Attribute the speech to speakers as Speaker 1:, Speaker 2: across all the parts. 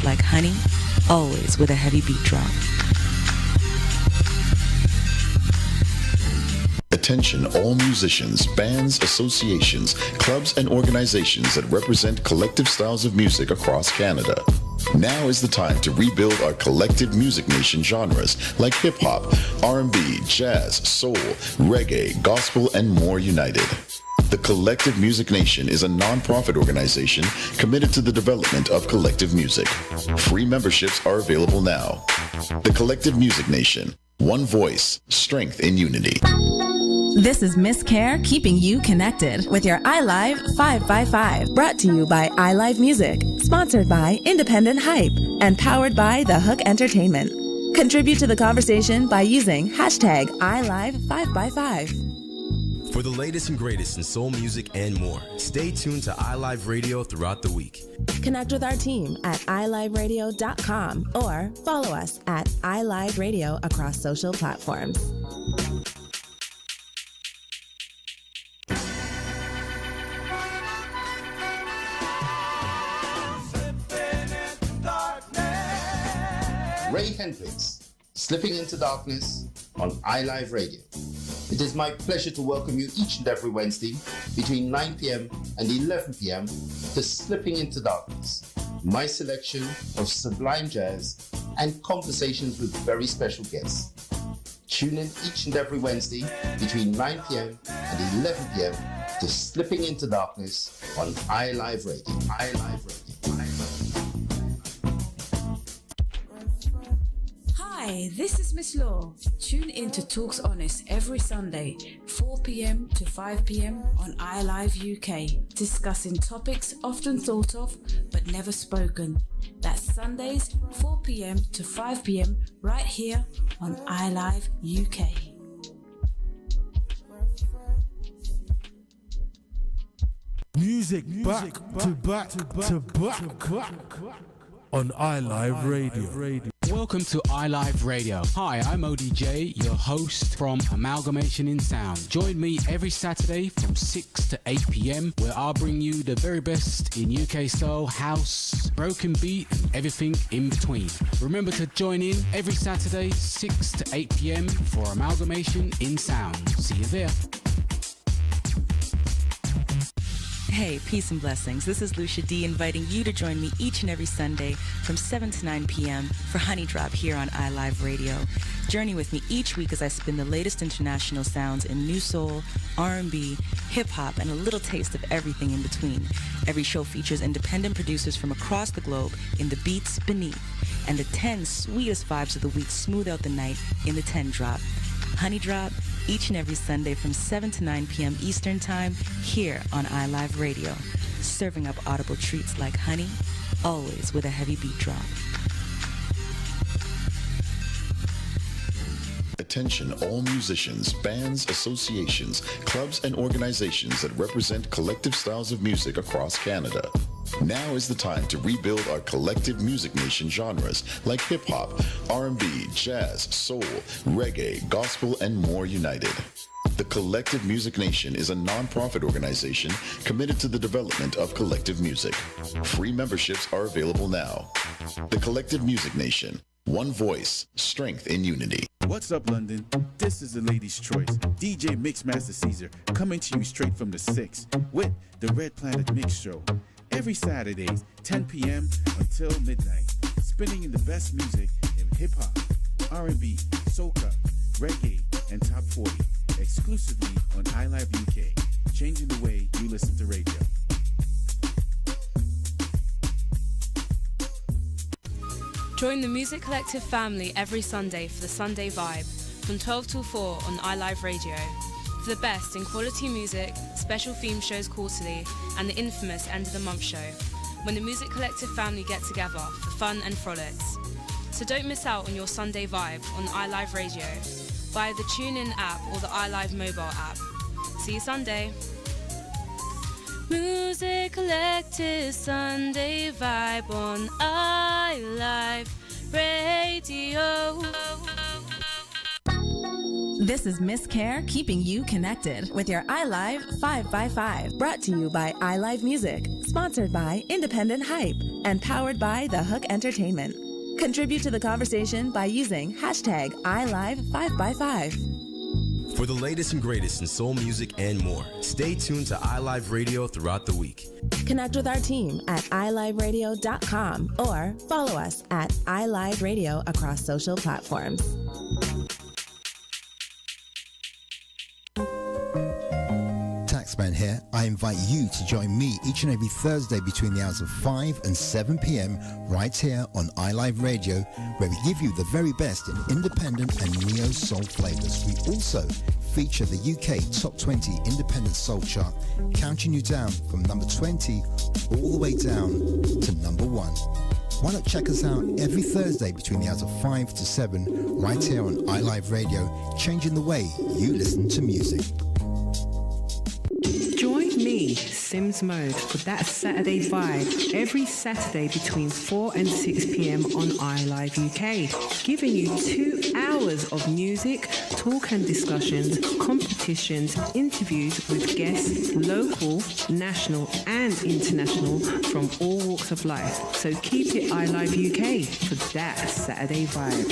Speaker 1: treats like honey, always with a heavy beat drop.
Speaker 2: Attention all musicians, bands, associations, clubs, and organizations that represent collective styles of music across Canada. Now is the time to rebuild our collective music nation genres like hip-hop, R&B, jazz, soul, reggae, gospel, and more united. The Collective Music Nation is a non-profit organization committed to the development of collective music. Free memberships are available now. The Collective Music Nation. One voice, strength in unity.
Speaker 3: This is Miss Care keeping you connected with your iLive 5x5. Brought to you by iLive Music. Sponsored by Independent Hype and powered by The Hook Entertainment. Contribute to the conversation by using hashtag iLive5x5.
Speaker 4: For the latest and greatest in soul music and more, stay tuned to iLive Radio throughout the week.
Speaker 3: Connect with our team at iliveradio.com or follow us at iLive Radio across social platforms.
Speaker 5: Ray Hendricks, Slipping into Darkness on iLive Radio. It is my pleasure to welcome you each and every Wednesday between 9 p.m. and 11 p.m. to Slipping into Darkness, my selection of sublime jazz and conversations with very special guests. Tune in each and every Wednesday between 9 p.m. and 11 p.m. to Slipping into Darkness on iLive Radio. iLive Radio.
Speaker 6: Hi, this is Miss Law. Tune in to Talks Honest every Sunday, 4 p.m. to 5 p.m. on iLive UK, discussing topics often thought of but never spoken. That's Sundays, 4 p.m. to 5 p.m. right here on iLive UK.
Speaker 7: Music back to back to back on iLive Radio.
Speaker 8: Welcome to iLive Radio. Hi, I'm ODJ, your host from Amalgamation in Sound. Join me every Saturday from 6 to 8 p.m. where I'll bring you the very best in UK soul, house, broken beat, and everything in between. Remember to join in every Saturday, 6 to 8 p.m. for Amalgamation in Sound. See you there.
Speaker 1: Hey, peace and blessings. This is Lucia D inviting you to join me each and every Sunday from 7 to 9 p.m. for Honey Drop here on iLive Radio. Journey with me each week as I spin the latest international sounds in new soul, R&B, hip-hop, and a little taste of everything in between. Every show features independent producers from across the globe in the beats beneath, and the 10 sweetest vibes of the week smooth out the night in the 10 Drop. Honey Drop, each and every Sunday from 7 to 9 p.m. Eastern Time here on iLive Radio, serving up audible treats like honey, always with a heavy beat drop.
Speaker 2: Attention all musicians, bands, associations, clubs, and organizations that represent collective styles of music across Canada. Now is the time to rebuild our collective music nation genres like hip-hop, R&B, jazz, soul, reggae, gospel, and more united. The Collective Music Nation is a non-profit organization committed to the development of collective music. Free memberships are available now. The Collective Music Nation. One voice, strength in unity.
Speaker 9: What's up, London? This is the Ladies' Choice, DJ Mixmaster Caesar, coming to you straight from the 6 with the Red Planet Mix Show. Every Saturdays, 10 p.m. until midnight, spinning in the best music in hip-hop, R&B, soca, reggae, and top 40, exclusively on iLive UK, changing the way you listen to radio.
Speaker 10: Join the Music Collective family every Sunday for the Sunday Vibe, from 12 till 4 on iLive Radio. For the best in quality music, special theme shows quarterly, and the infamous End of the Month show, when the Music Collective family get together for fun and frolics. So don't miss out on your Sunday Vibe on iLive Radio, via the TuneIn app or the iLive mobile app. See you Sunday. Music Collective Sunday Vibe on iLive Radio.
Speaker 3: This is Miss Care keeping you connected with your iLive 5x5. Brought to you by iLive Music. sponsored by Independent Hype and powered by The Hook Entertainment. Contribute to the conversation by using hashtag iLive5x5.
Speaker 4: For the latest and greatest in soul music and more, stay tuned to iLive Radio throughout the week.
Speaker 3: Connect with our team at iLiveRadio.com or follow us at iLive Radio across social platforms.
Speaker 11: Taxman here. I invite you to join me each and every Thursday between the hours of 5 and 7 p.m. right here on iLive Radio, where we give you the very best in independent and neo-soul flavors. We also feature the UK Top 20 Independent Soul Chart, counting you down from number 20 all the way down to number 1. Why not check us out every Thursday between the hours of 5 to 7 right here on iLive Radio, changing the way you listen to music.
Speaker 12: Join me, Sims Mode, for that Saturday vibe every Saturday between 4 and 6 p.m. on iLive UK, giving you 2 hours of music, talk and discussions, competitions, interviews with guests, local, national and international from all walks of life. So keep it iLive UK for that Saturday vibe.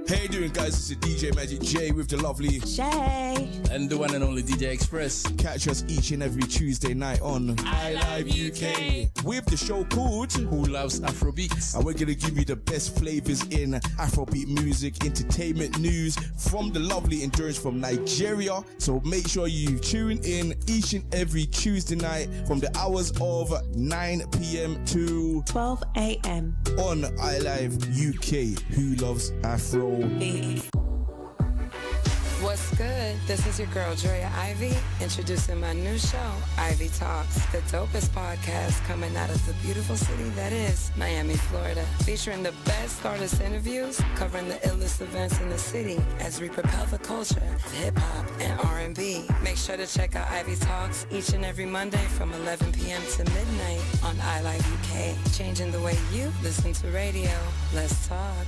Speaker 13: Hey, doing guys, this is DJ Magic J with the lovely
Speaker 3: Shay
Speaker 13: and the one and only DJ Express. Catch us each and every Tuesday night on iLive UK with the show called Who Loves Afrobeats, and we're gonna give you the best flavors in Afrobeat music, entertainment news from the lovely endurance from Nigeria. So make sure you tune in each and every Tuesday night from the hours of 9 p.m. to
Speaker 3: 12 a.m.
Speaker 13: on iLive UK. Who Loves Afro?
Speaker 14: What's good? This is your girl, Drea Ivy, introducing my new show, Ivy Talks, the dopest podcast coming out of the beautiful city that is Miami, Florida, featuring the best artist interviews, covering the illest events in the city as we propel the culture of hip-hop and R&B. Make sure to check out Ivy Talks each and every Monday from 11 p.m. to midnight on iLive UK, changing the way you listen to radio. Let's talk.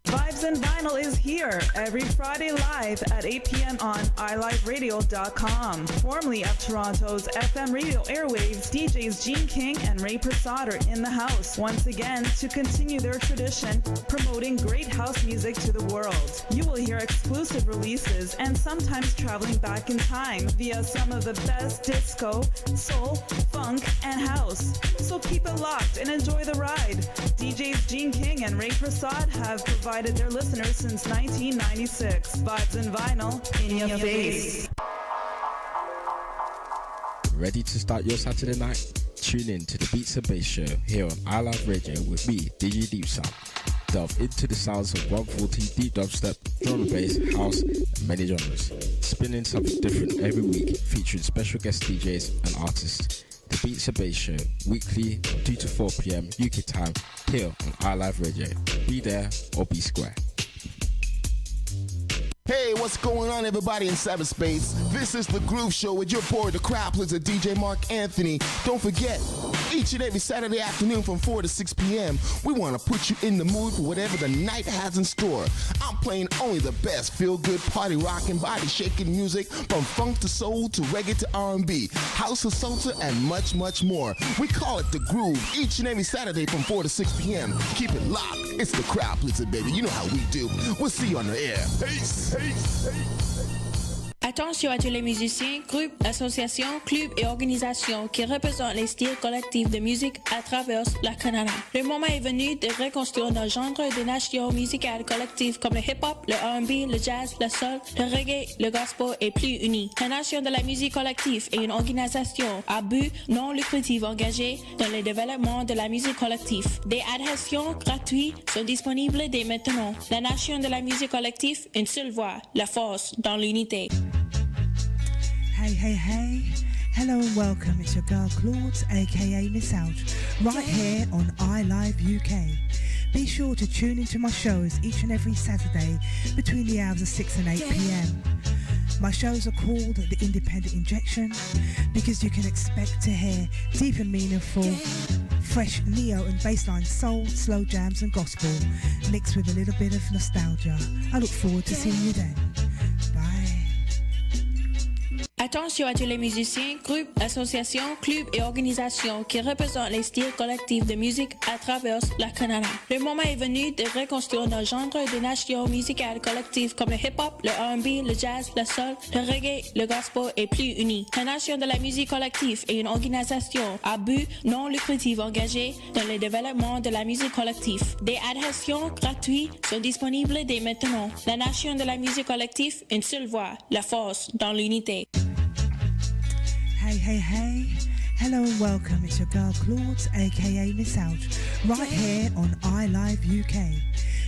Speaker 15: Vibes and Vinyl is here every Friday live at 8 p.m. on iLiveRadio.com. Formerly of Toronto's FM radio airwaves, DJs Gene King and Ray Prasad are in the house once again to continue their tradition, promoting great house music to the world. You will hear exclusive releases and sometimes traveling back in time via some of the best disco, soul, funk, and house. So keep it locked and enjoy the ride. DJs Gene King and Ray Prasad have provided their listeners since 1996. Vibes and Vinyl in your face.
Speaker 16: Ready to start your Saturday night? Tune in to the Beats and Bass Show here on iLive Radio with me, DJ Deep Sound. Delve into the sounds of 140 deep dubstep, drum and bass, house, and many genres. Spinning something different every week, featuring special guest DJs and artists. The Beats and Bass Show, weekly 2 to 4 p.m. UK time, here on iLive Radio. Be there or be square.
Speaker 17: Hey, what's going on, everybody in cyberspace? This is The Groove Show with your boy, the crowd pleaser, DJ Mark Anthony. Don't forget, each and every Saturday afternoon from 4 to 6 p.m., we want to put you in the mood for whatever the night has in store. I'm playing only the best feel-good, party rocking, body-shaking music from funk to soul to reggae to R&B, house to salsa, and much, much more. We call it The Groove each and every Saturday from 4 to 6 p.m. Keep it locked. It's the crowd pleaser, baby. You know how we do. We'll see you on the air. Peace.
Speaker 18: Attention à tous les musiciens, groupes, associations, clubs et organisations qui représentent les styles collectifs de musique à travers le Canada. Le moment est venu de reconstruire nos genres de nations musicales collectives comme le hip-hop, le R&B, le jazz, le soul, le reggae, le gospel et plus unis. La Nation de la musique collective est une organisation à but non lucratif engagée dans le développement de la musique collective. Des adhésions gratuites sont disponibles dès maintenant. La Nation de la musique collective, une seule voix, la force dans l'unité.
Speaker 19: Hey. Hello and welcome. It's your girl Claude, aka Miss Out, right here on iLive UK. Be sure to tune into my shows each and every Saturday between the hours of 6 and 8 p.m. My shows are called The Independent Injection because you can expect to hear deep and meaningful Fresh neo and bassline soul, slow jams and gospel, mixed with a little bit of nostalgia. I look forward to seeing you then. Bye.
Speaker 18: Attention à tous les musiciens, groupes, associations, clubs et organisations qui représentent les styles collectifs de musique à travers le Canada. Le moment est venu de reconstruire nos genres de nations musicales collectives comme le hip-hop, le R&B, le jazz, le soul, le reggae, le gospel et plus unis. La Nation de la musique collective est une organisation à but non lucratif engagée dans le développement de la musique collective. Des adhésions gratuites sont disponibles dès maintenant. La Nation de la musique collective, une seule voix, la force dans l'unité.
Speaker 19: Hey. Hello and welcome. It's your girl Claude, aka Miss Out, right here on iLive UK.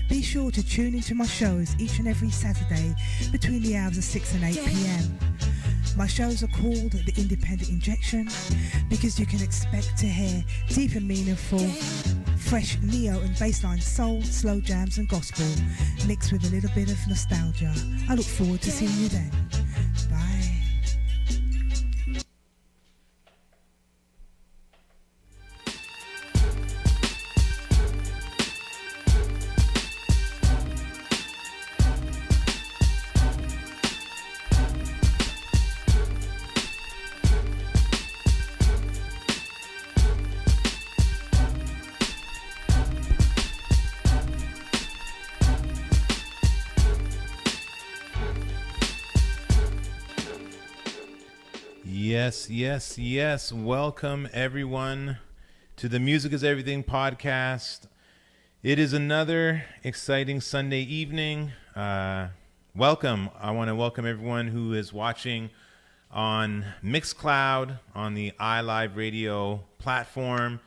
Speaker 19: Be sure to tune into my shows each and every Saturday between the hours of 6 and 8 p.m. My shows are called The Independent Injection because you can expect to hear deep and meaningful, fresh neo and bassline soul, slow jams and gospel, mixed with a little bit of nostalgia. I look forward to seeing you then. Bye.
Speaker 20: Yes. Welcome, everyone, to the Music is Everything podcast. It is another exciting Sunday evening. Welcome. I want to welcome everyone who is watching on Mixcloud, on the iLive Radio platform,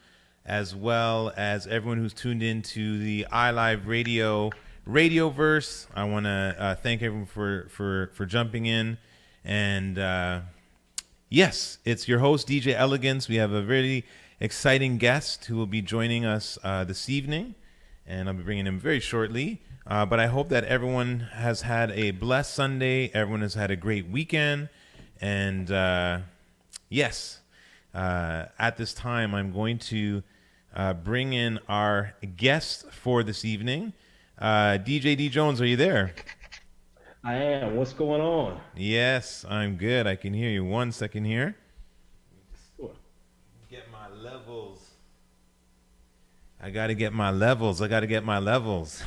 Speaker 20: as well as everyone who's tuned in to the iLive Radio Radioverse. I want to thank everyone for jumping in. And yes, it's your host, DJ Elegance. We have a really exciting guest who will be joining us this evening, and I'll be bringing him very shortly. But I hope that everyone has had a blessed Sunday. Everyone has had a great weekend. And yes, at this time, I'm going to bring in our guest for this evening. DJ D. Jones, are you there?
Speaker 21: I am. What's going on?
Speaker 20: Yes, I'm good. I can hear you. 1 second here.
Speaker 21: Sure.
Speaker 20: Get my levels. I got to get my levels.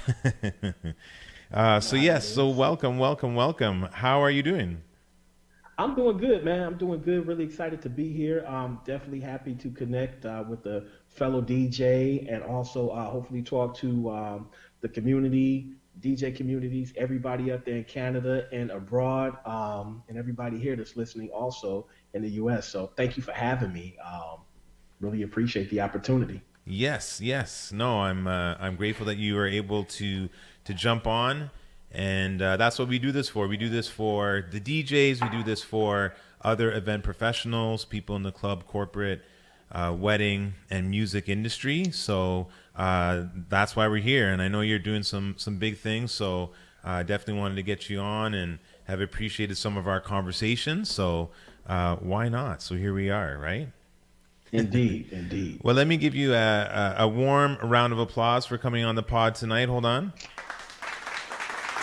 Speaker 20: So yes, so welcome. How are you doing?
Speaker 21: I'm doing good, man. I'm doing good. Really excited to be here. Definitely happy to connect with a fellow DJ and also hopefully talk to the community, DJ communities, everybody up there in Canada and abroad, and everybody here that's listening also in the U.S. So thank you for having me. Really appreciate the opportunity.
Speaker 20: Yes. No, I'm grateful that you were able to jump on, and that's what we do this for. We do this for the DJs. We do this for other event professionals, people in the club, corporate, wedding, and music industry. So that's why we're here. And I know you're doing some big things. So I definitely wanted to get you on and have appreciated some of our conversations. So why not? So here we are, right?
Speaker 21: Indeed.
Speaker 20: Well, let me give you a warm round of applause for coming on the pod tonight. Hold on.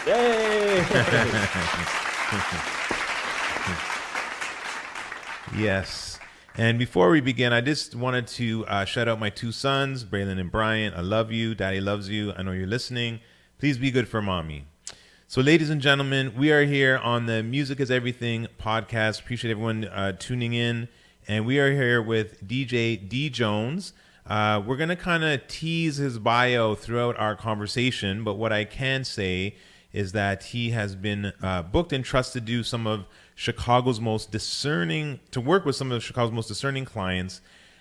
Speaker 21: Yay!
Speaker 20: Yes. And before we begin, I just wanted to shout out my two sons, Braylon and Bryant. I love you. Daddy loves you. I know you're listening. Please be good for mommy. So, ladies and gentlemen, we are here on the Music is Everything podcast. Appreciate everyone tuning in. And we are here with DJ D. Jones. We're going to kind of tease his bio throughout our conversation. But what I can say is that he has been booked and trusted to do some of Chicago's most discerning, to work with some of Chicago's most discerning clients,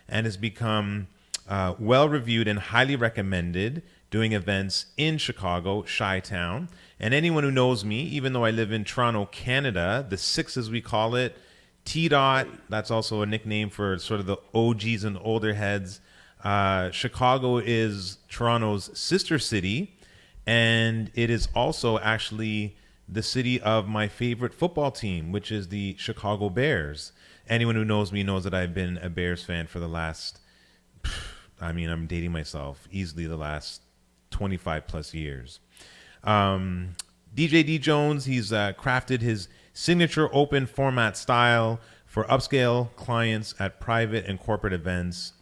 Speaker 20: and has become well reviewed and highly recommended doing events in Chicago, Chi-Town. And anyone who knows me, even though I live in Toronto, Canada, the Six as we call it, T-Dot, that's also a nickname for sort of the OGs and older heads. Chicago is Toronto's sister city, and it is also actually the city of my favorite football team, which is the Chicago Bears. Anyone who knows me knows that I've been a Bears fan for the last, I mean, I'm dating myself, easily the last 25 plus years. DJ D Jones, he's crafted his signature open format style for upscale clients at private and corporate events.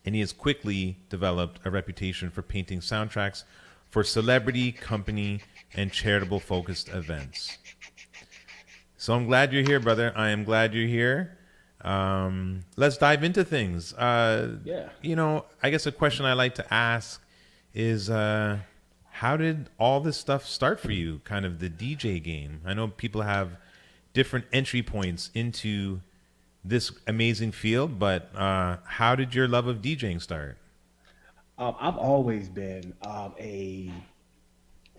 Speaker 20: And he has quickly developed a reputation for painting soundtracks for celebrity, company, and charitable focused events. So I'm glad you're here, brother. I am glad you're here. Let's dive into things. You know, I guess a question I like to ask is, how did all this stuff start for you, kind of the DJ game? I know people have different entry points into this amazing field, but how did your love of DJing start?
Speaker 21: I've always been a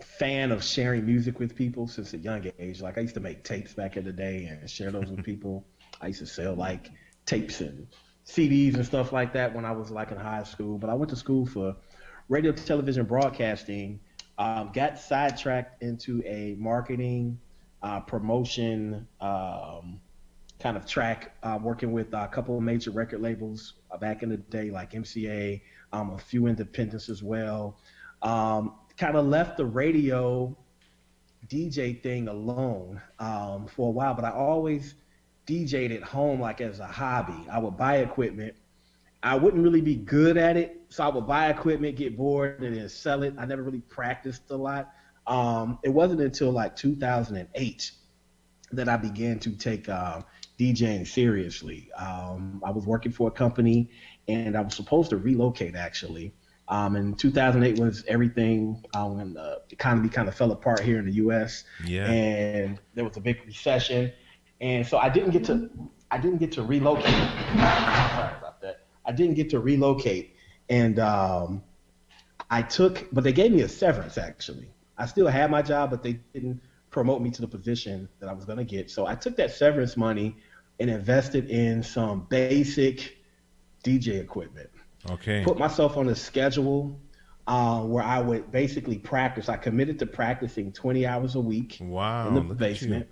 Speaker 21: fan of sharing music with people since a young age. Like I used to make tapes back in the day and share those with people. I used to sell like tapes and CDs and stuff like that when I was like in high school. But I went to school for radio, television, broadcasting. Got sidetracked into a marketing, promotion kind of track, working with a couple of major record labels back in the day, like MCA, a few independents as well. Kind of left the radio DJ thing alone for a while, but I always DJ'd at home like as a hobby. I would buy equipment. I wouldn't really be good at it, so I would buy equipment, get bored, and then sell it. I never really practiced a lot. It wasn't until like 2008 that I began to take DJing seriously. I was working for a company, and I was supposed to relocate actually. And 2008 was everything when the economy kind of fell apart here in the U.S.
Speaker 20: Yeah.
Speaker 21: And there was a big recession, and so I didn't get to relocate. Sorry about that. I didn't get to relocate, and but they gave me a severance actually. I still had my job, but they didn't promote me to the position that I was going to get. So I took that severance money and invested in some basic DJ equipment.
Speaker 20: Okay.
Speaker 21: Put myself on a schedule where I would basically practice. I committed to practicing 20 hours a week in the basement.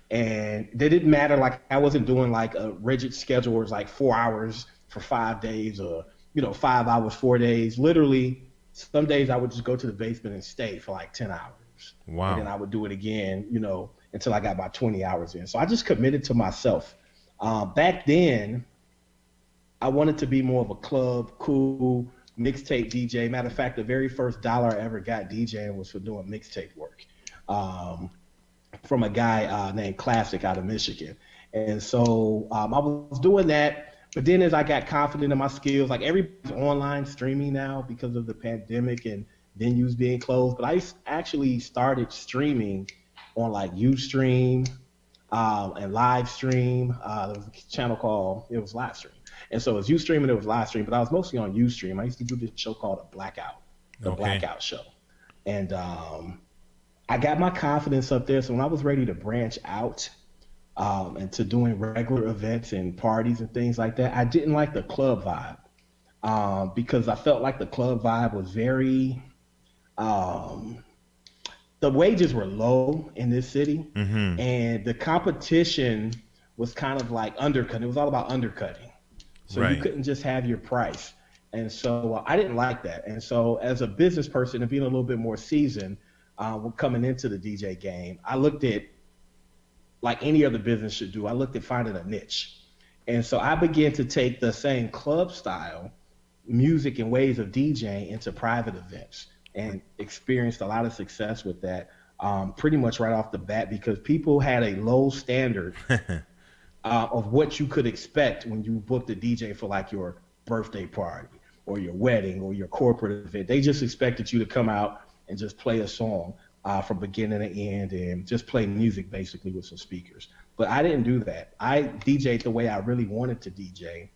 Speaker 21: And it didn't matter, like I wasn't doing like a rigid schedule where it's like 4 hours for 5 days or, 5 hours, 4 days. Literally, some days I would just go to the basement and stay for like 10 hours.
Speaker 20: Wow.
Speaker 21: And then I would do it again, until I got about 20 hours in. So I just committed to myself. Back then, I wanted to be more of a club, cool, mixtape DJ. Matter of fact, the very first dollar I ever got DJing was for doing mixtape work from a guy named Classic out of Michigan. And so I was doing that. But then as I got confident in my skills, like everybody's online streaming now because of the pandemic and venues being closed. But I actually started streaming on like Ustream and live stream. There was a channel called, it was live stream. And so it was Ustream and it was live stream, but I was mostly on Ustream. I used to do this show called The Blackout Show. And I got my confidence up there. So when I was ready to branch out and to doing regular events and parties and things like that, I didn't like the club vibe because I felt like the club vibe was very, the wages were low in this city, and the competition was kind of like undercutting. It was all about undercutting. So you couldn't just have your price. And so I didn't like that. And so as a business person and being a little bit more seasoned coming into the DJ game, I looked at, like any other business should do, I looked at finding a niche. And so I began to take the same club style music and ways of DJing into private events and experienced a lot of success with that pretty much right off the bat because people had a low standard of what you could expect when you booked a DJ for like your birthday party or your wedding or your corporate event. They just expected you to come out and just play a song from beginning to end and just play music basically with some speakers. But I didn't do that. I DJ'd the way I really wanted to DJ,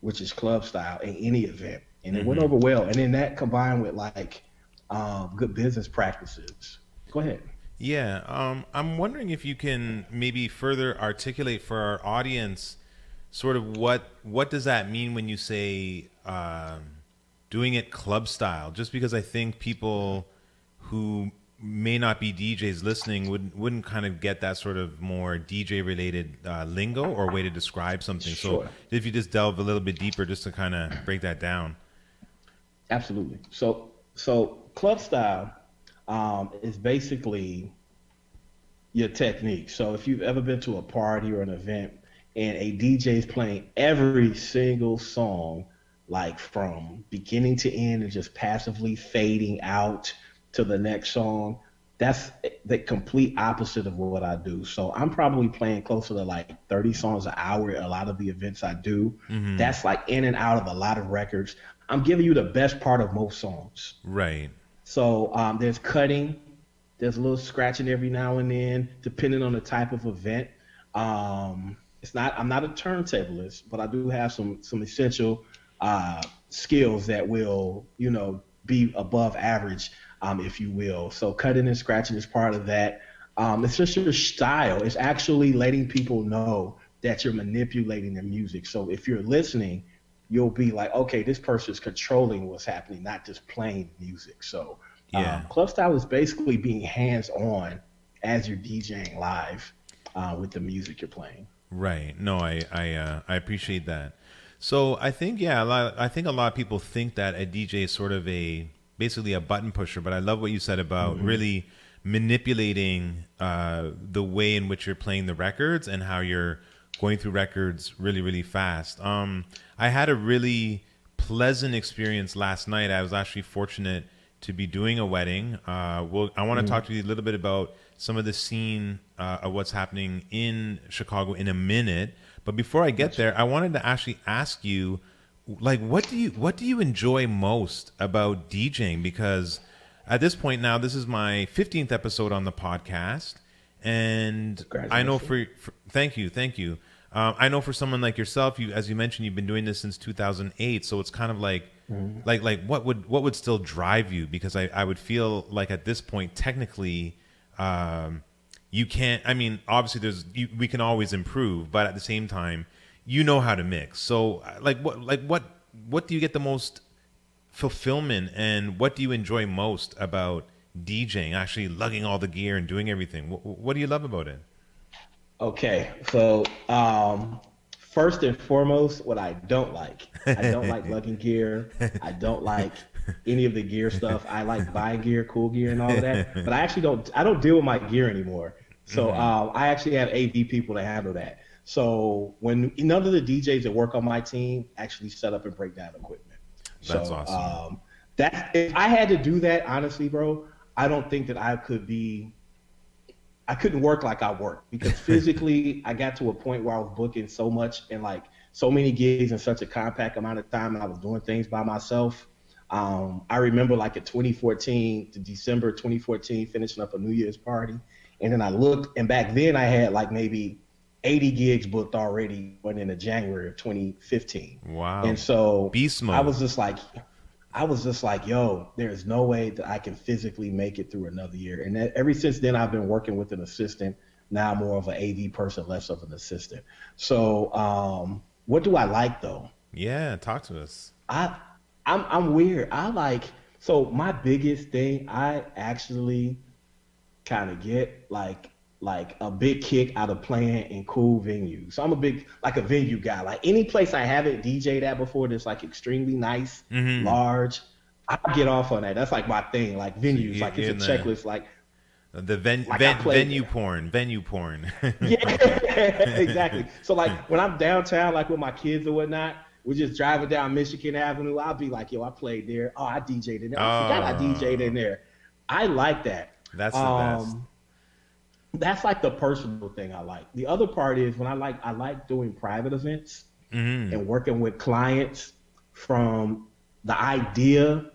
Speaker 21: which is club style in any event. And it went over well. And then that combined with like good business practices. Go ahead.
Speaker 20: Yeah, I'm wondering if you can maybe further articulate for our audience sort of what does that mean when you say doing it club style? Just because I think people who may not be DJs listening wouldn't kind of get that sort of more DJ related lingo or way to describe something.
Speaker 21: Sure.
Speaker 20: So if you just delve a little bit deeper just to kind of break that down.
Speaker 21: Absolutely. So club style is basically your technique. So if you've ever been to a party or an event and a DJ is playing every single song, like from beginning to end and just passively fading out to the next song, that's the complete opposite of what I do. So I'm probably playing closer to like 30 songs an hour at a lot of the events I do.
Speaker 20: Mhm.
Speaker 21: That's like in and out of a lot of records. I'm giving you the best part of most songs.
Speaker 20: Right.
Speaker 21: So there's cutting, there's a little scratching every now and then, depending on the type of event. I'm not a turntablist, but I do have some essential skills that will, be above average, if you will. So cutting and scratching is part of that. It's just your style. It's actually letting people know that you're manipulating their music. So if you're listening, you'll be like, okay, this person's controlling what's happening, not just playing music. So
Speaker 20: Yeah.
Speaker 21: club style is basically being hands-on as you're DJing live with the music you're playing.
Speaker 20: Right. No, I appreciate that. So I think I think a lot of people think that a DJ is sort of basically a button pusher, but I love what you said about really manipulating the way in which you're playing the records and how you're going through records really, really fast. I had a really pleasant experience last night. I was actually fortunate to be doing a wedding. I want to talk to you a little bit about some of the scene of what's happening in Chicago in a minute. But before I get there, I wanted to actually ask you, like, what do you enjoy most about DJing? Because at this point now, this is my 15th episode on the podcast, and I know thank you. I know for someone like yourself, as you mentioned, you've been doing this since 2008. So it's kind of like what would still drive you? Because I would feel like at this point, technically, you can't. I mean, obviously, we can always improve, but at the same time, you know how to mix. So what do you get the most fulfillment, and what do you enjoy most about DJing? Actually, lugging all the gear and doing everything. What do you love about it?
Speaker 21: Okay, so first and foremost, what I don't like lugging gear. I don't like any of the gear stuff. I like buying gear, cool gear, and all of that. But I actually don't deal with my gear anymore. So I actually have AV people that handle that. So when none of the DJs that work on my team actually set up and break down equipment.
Speaker 20: That's awesome.
Speaker 21: If I had to do that, honestly, bro, I don't think that I couldn't work like I work, because physically I got to a point where I was booking so much and like so many gigs in such a compact amount of time, and I was doing things by myself. I remember like at 2014 to December 2014, finishing up a New Year's party. And then I looked, and back then I had like maybe 80 gigs booked already going into January of 2015.
Speaker 20: Wow.
Speaker 21: And so
Speaker 20: Beast mode.
Speaker 21: I was just like, yo, there's no way that I can physically make it through another year. And ever since then, I've been working with an assistant. Now I'm more of an AV person, less of an assistant. So what do I like though?
Speaker 20: Yeah, talk to us.
Speaker 21: I'm weird. So my biggest thing, I actually kind of get like a big kick out of playing in cool venues. So I'm a big, like a venue guy. Like any place I haven't DJ'd at before that's like extremely nice, large, I get off on that. That's like my thing, like venues. Like it's a checklist, like
Speaker 20: the venue porn.
Speaker 21: Yeah, exactly. So like when I'm downtown, like with my kids or whatnot, we're just driving down Michigan Avenue. I'll be like, yo, I played there. Oh, I DJ'd in there. I forgot I DJ'd in there. I like that.
Speaker 20: That's the best.
Speaker 21: That's like the personal thing I like. The other part is when I like doing private events and working with clients from the idea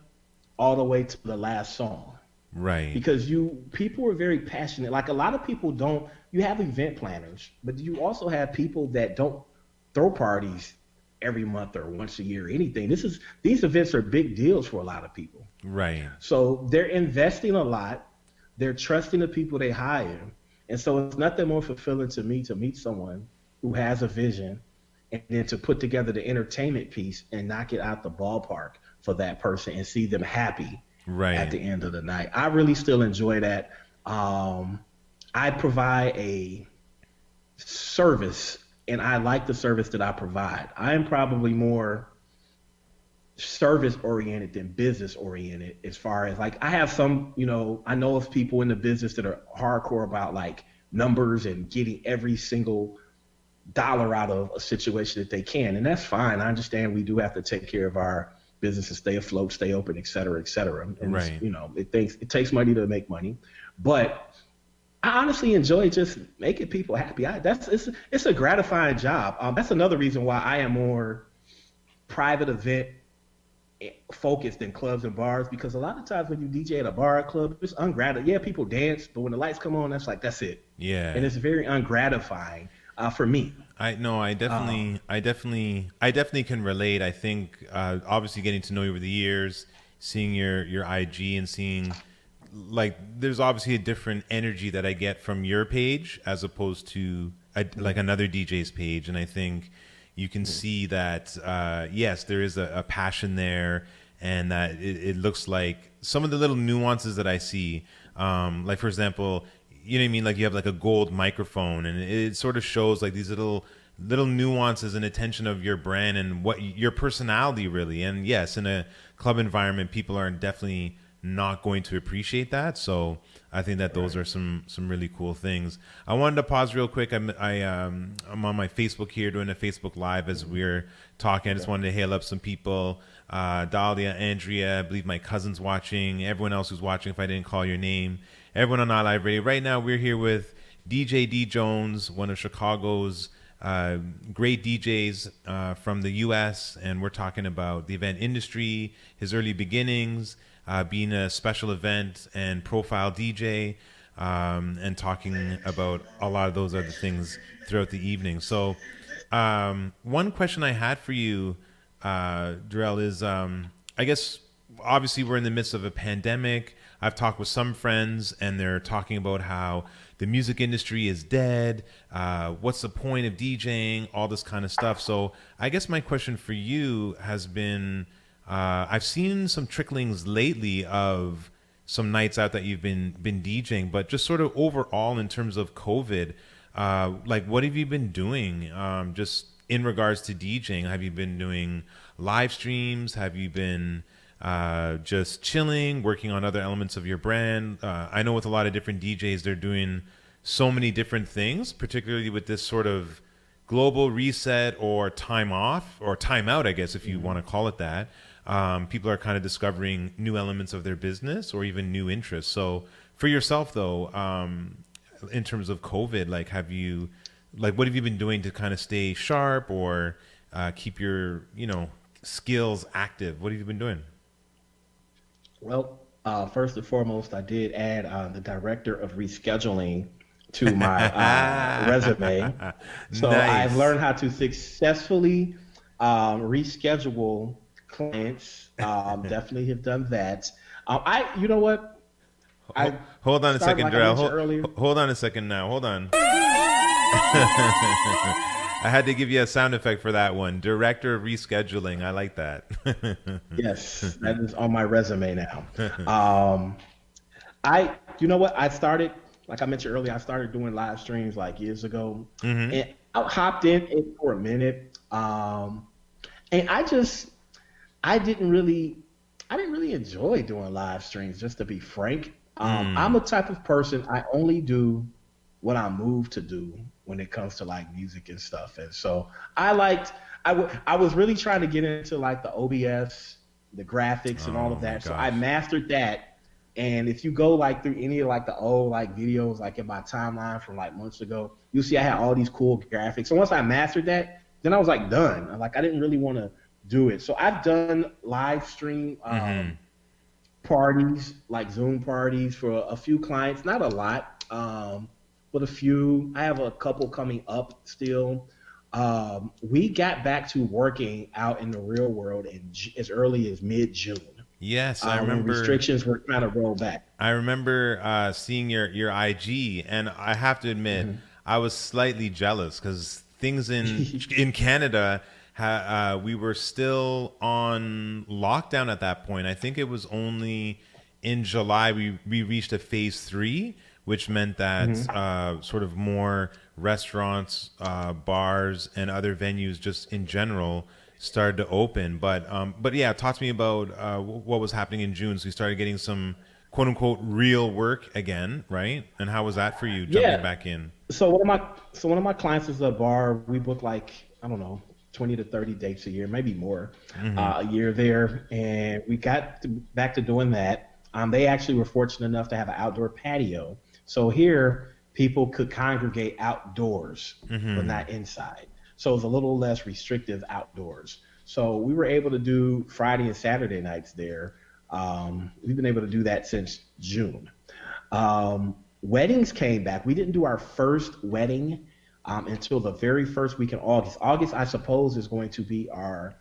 Speaker 21: all the way to the last song.
Speaker 20: Right.
Speaker 21: Because people are very passionate. Like a lot of people you have event planners, but you also have people that don't throw parties every month or once a year or anything. These events are big deals for a lot of people.
Speaker 20: Right.
Speaker 21: So they're investing a lot. They're trusting the people they hire. And so it's nothing more fulfilling to me to meet someone who has a vision and then to put together the entertainment piece and knock it out the ballpark for that person and see them happy at the end of the night. I really still enjoy that. I provide a service, and I like the service that I provide. I am probably more service oriented than business oriented. As far as like, I have some, I know of people in the business that are hardcore about like numbers and getting every single dollar out of a situation that they can, and that's fine. I understand we do have to take care of our businesses, stay afloat, stay open, et cetera, et cetera. And
Speaker 20: Right.
Speaker 21: it takes money to make money, but I honestly enjoy just making people happy. It's a gratifying job. That's another reason why I am more private event focused than clubs and bars, because a lot of times when you DJ at a bar or club, it's ungratifying. Yeah, people dance, but when the lights come on, that's it.
Speaker 20: Yeah.
Speaker 21: And it's very ungratifying for me.
Speaker 20: I definitely can relate. I think obviously getting to know you over the years, seeing your IG and seeing like there's obviously a different energy that I get from your page as opposed to like another DJ's page, and I think you can see that yes, there is a passion there, and that it looks like some of the little nuances that I see, like for example, you know what I mean, like you have like a gold microphone, and it sort of shows like these little nuances and attention of your brand and what your personality really. And yes, in a club environment, people are definitely not going to appreciate that. So I think that those are some really cool things. I wanted to pause real quick. I'm on my Facebook here doing a Facebook Live as we're talking. I just wanted to hail up some people. Dahlia, Andrea, I believe my cousin's watching. Everyone else who's watching, if I didn't call your name. Everyone on iLive Radio. Right now we're here with DJ D Jones, one of Chicago's great DJs from the U.S., and we're talking about the event industry, his early beginnings, being a special event and profile DJ, and talking about a lot of those other things throughout the evening. So one question I had for you, Darrell, is I guess obviously we're in the midst of a pandemic. I've talked with some friends and they're talking about how the music industry is dead. What's the point of DJing? All this kind of stuff. So I guess my question for you has been, I've seen some tricklings lately of some nights out that you've been DJing, but just sort of overall in terms of COVID, like what have you been doing just in regards to DJing? Have you been doing live streams? Have you been just chilling, working on other elements of your brand? I know with a lot of different DJs, they're doing so many different things, particularly with this sort of global reset or time off or time out, I guess, if you want to call it that. People are kind of discovering new elements of their business or even new interests. So for yourself, though, in terms of COVID, like what have you been doing to kind of stay sharp or keep your, skills active? What have you been doing?
Speaker 21: Well, first and foremost, I did add the director of rescheduling to my resume. So
Speaker 20: Nice.
Speaker 21: I've learned how to successfully reschedule clients. Definitely have done that. You know what?
Speaker 20: Hold on a second,
Speaker 21: like I
Speaker 20: Darrell.
Speaker 21: mentioned earlier.
Speaker 20: Hold on a second now. Hold on. I had to give you a sound effect for that one. Director of rescheduling. I like that.
Speaker 21: Yes, that is on my resume now. You know what? I started, like I mentioned earlier, I started doing live streams like years ago, and I hopped in it for a minute, and I didn't really enjoy doing live streams, just to be frank. I'm a type of person, I only do what I'm moved to do when it comes to like music and stuff. And so I was really trying to get into like the OBS, the graphics and all of that. So I mastered that. And if you go like through any of like the old like videos, like in my timeline from like months ago, you'll see I had all these cool graphics. So once I mastered that, then I was like done. Like I didn't really want to do it. So I've done live stream parties, like Zoom parties for a few clients, not a lot, but a few. I have a couple coming up still. We got back to working out in the real world as early as mid-June.
Speaker 20: Yes, I remember.
Speaker 21: When restrictions were kind of rolled back.
Speaker 20: I remember seeing your IG, and I have to admit, I was slightly jealous because things in Canada, we were still on lockdown at that point. I think it was only in July we reached a phase 3, which meant that sort of more restaurants, bars, and other venues just in general started to open. But yeah, talk to me about what was happening in June. So you started getting some quote unquote real work again, right? And how was that for you jumping back in?
Speaker 21: So one of my clients is a bar. We book like, I don't know, 20 to 30 dates a year, maybe more, a year there. And we got back to doing that. They actually were fortunate enough to have an outdoor patio. So here, people could congregate outdoors, but not inside. So it was a little less restrictive outdoors. So we were able to do Friday and Saturday nights there. We've been able to do that since June. Weddings came back. We didn't do our first wedding until the very first week in August. August, I suppose, is going to be our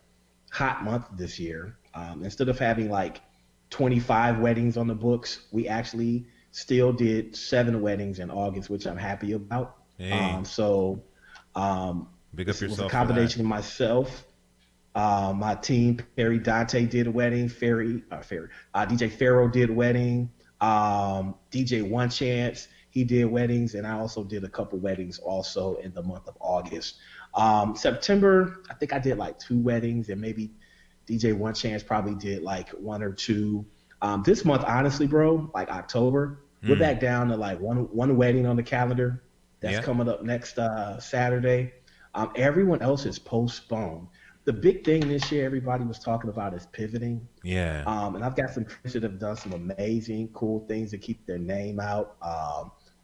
Speaker 21: hot month this year. Instead of having like 25 weddings on the books, we actually still did 7 weddings in August, which I'm happy about.
Speaker 20: Hey. Big up yourself.
Speaker 21: It was a combination of myself, my team. Perry Dante did a wedding. DJ Pharaoh did a wedding. DJ One Chance, he did weddings, and I also did a couple weddings also in the month of August. September, I think I did like 2 weddings, and maybe DJ One Chance probably did like 1 or 2. This month, honestly, bro, like October, we're back down to like one wedding on the calendar. That's coming up next Saturday. Everyone else is postponed. The big thing this year everybody was talking about is pivoting.
Speaker 20: Yeah.
Speaker 21: And I've got some friends that have done some amazing, cool things to keep their name out.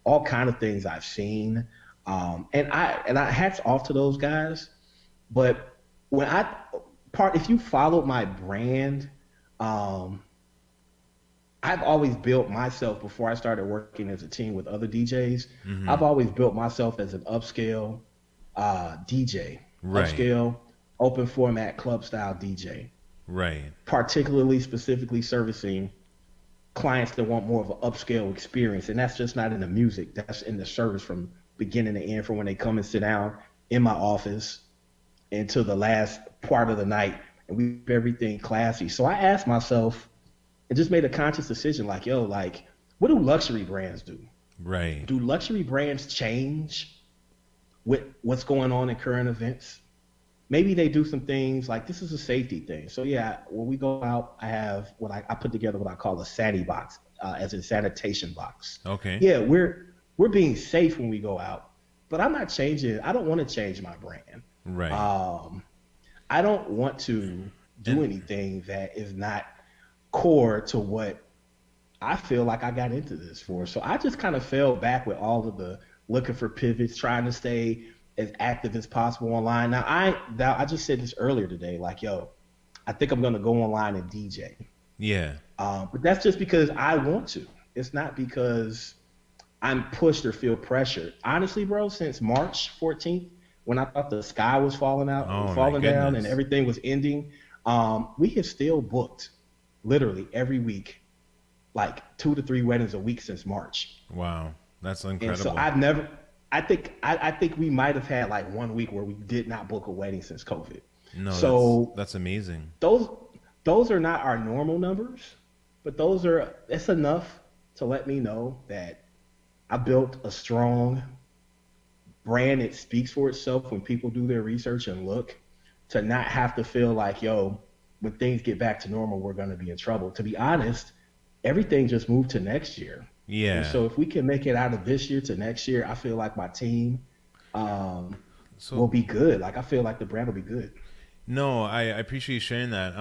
Speaker 21: All kind of things I've seen. And I hats off to those guys. But if you followed my brand, I've always built myself before I started working as a team with other DJs. I've always built myself as an upscale DJ.
Speaker 20: Right.
Speaker 21: Upscale, open format, club style DJ.
Speaker 20: Right.
Speaker 21: Particularly, specifically servicing clients that want more of an upscale experience. And that's just not in the music. That's in the service from beginning to end, from when they come and sit down in my office until the last part of the night. And we keep everything classy. So I asked myself and just made a conscious decision like, what do luxury brands do?
Speaker 20: Right.
Speaker 21: Do luxury brands change with what's going on in current events? Maybe they do some things like, this is a safety thing. So yeah, when we go out, I have I put together what I call a sani box, as in sanitation box.
Speaker 20: Okay.
Speaker 21: Yeah, we're being safe when we go out, but I'm not changing. I don't want to change my brand.
Speaker 20: Right.
Speaker 21: I don't want to do anything that is not core to what I feel like I got into this for. So I just kind of fell back with all of the looking for pivots, trying to stay as active as possible online. Now I just said this earlier today, like, I think I'm gonna go online and DJ.
Speaker 20: Yeah.
Speaker 21: But that's just because I want to. It's not because I'm pushed or feel pressured. Honestly, bro, since March 14th, when I thought the sky was falling down and everything was ending, we have still booked literally every week, like 2 to 3 weddings a week since March.
Speaker 20: Wow, that's incredible.
Speaker 21: And so I think we might have had like 1 week where we did not book a wedding since COVID.
Speaker 20: No,
Speaker 21: so
Speaker 20: that's amazing.
Speaker 21: Those are not our normal numbers, but it's enough to let me know that I built a strong brand that speaks for itself when people do their research and look, to not have to feel like, when things get back to normal, we're going to be in trouble. To be honest, everything just moved to next year.
Speaker 20: Yeah.
Speaker 21: And so if we can make it out of this year to next year, I feel like my team will be good. Like, I feel like the brand will be good.
Speaker 20: No, I appreciate you sharing that.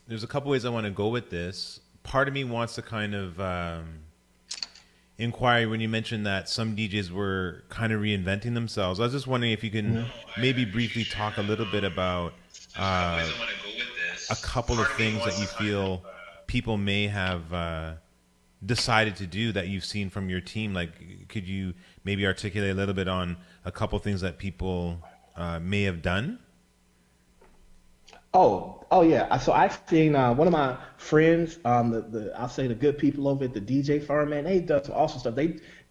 Speaker 20: There's a couple ways I want to go with this. Part of me wants to kind of inquire when you mentioned that some DJs were kind of reinventing themselves. I was just wondering if you can maybe briefly talk a little bit about a couple of things that you feel people may have decided to do that you've seen from your team. Like, could you maybe articulate a little bit on a couple of things that people may have done?
Speaker 21: Oh yeah. So I've seen one of my friends, I'll say the good people over at the DJ firm, man, they've done some awesome stuff.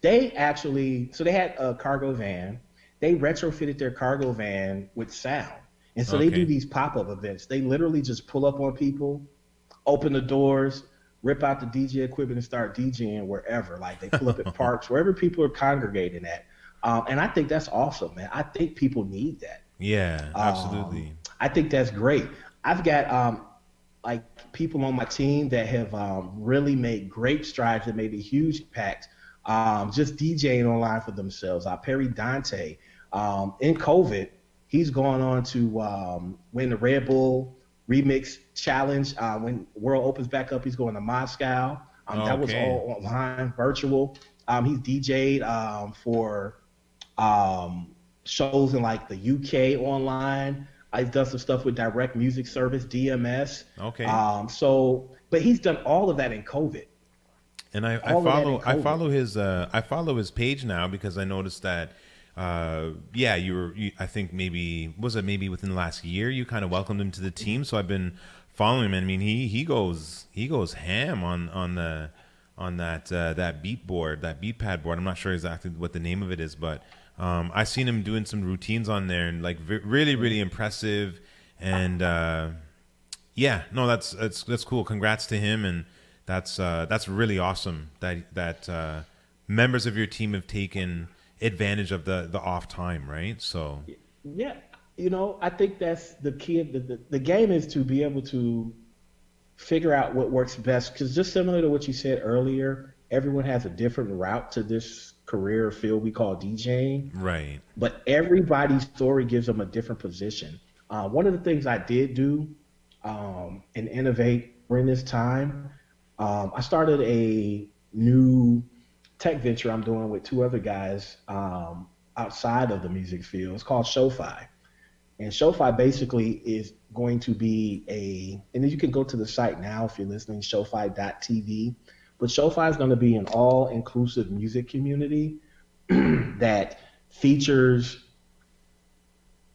Speaker 21: They actually, so they had a cargo van. They retrofitted their cargo van with sound. And so they do these pop-up events. They literally just pull up on people, open the doors, rip out the DJ equipment and start DJing wherever. Like, they pull up at parks, wherever people are congregating at. And I think that's awesome, man. I think people need that.
Speaker 20: Yeah, absolutely.
Speaker 21: I think that's great. I've got like people on my team that have really made great strides and made a huge impact just DJing online for themselves. Perry Dante, in COVID, he's gone on to win the Red Bull Remix Challenge. When World opens back up, he's going to Moscow. That was all online, virtual. He's DJ'd for shows in like the UK online. I've done some stuff with Direct Music Service, DMS.
Speaker 20: Okay.
Speaker 21: But he's done all of that in COVID.
Speaker 20: And I follow his page now because I noticed that I think maybe within the last year you kind of welcomed him to the team. So I've been following him. I mean, he goes ham on that beat board, that beat pad board. I'm not sure exactly what the name of it is, but I seen him doing some routines on there and like really, really impressive. And that's cool. Congrats to him. And that's really awesome that members of your team have taken advantage of the off time, right? So
Speaker 21: yeah, I think that's the key. The game is to be able to figure out what works best, because just similar to what you said earlier, everyone has a different route to this career field we call DJing.
Speaker 20: Right.
Speaker 21: But everybody's story gives them a different position. One of the things I did do and innovate during this time, I started a new tech venture I'm doing with two other guys outside of the music field. It's called ShowFi. And ShowFi basically is going to be and you can go to the site now if you're listening, showfi.tv. But ShowFi is going to be an all-inclusive music community that features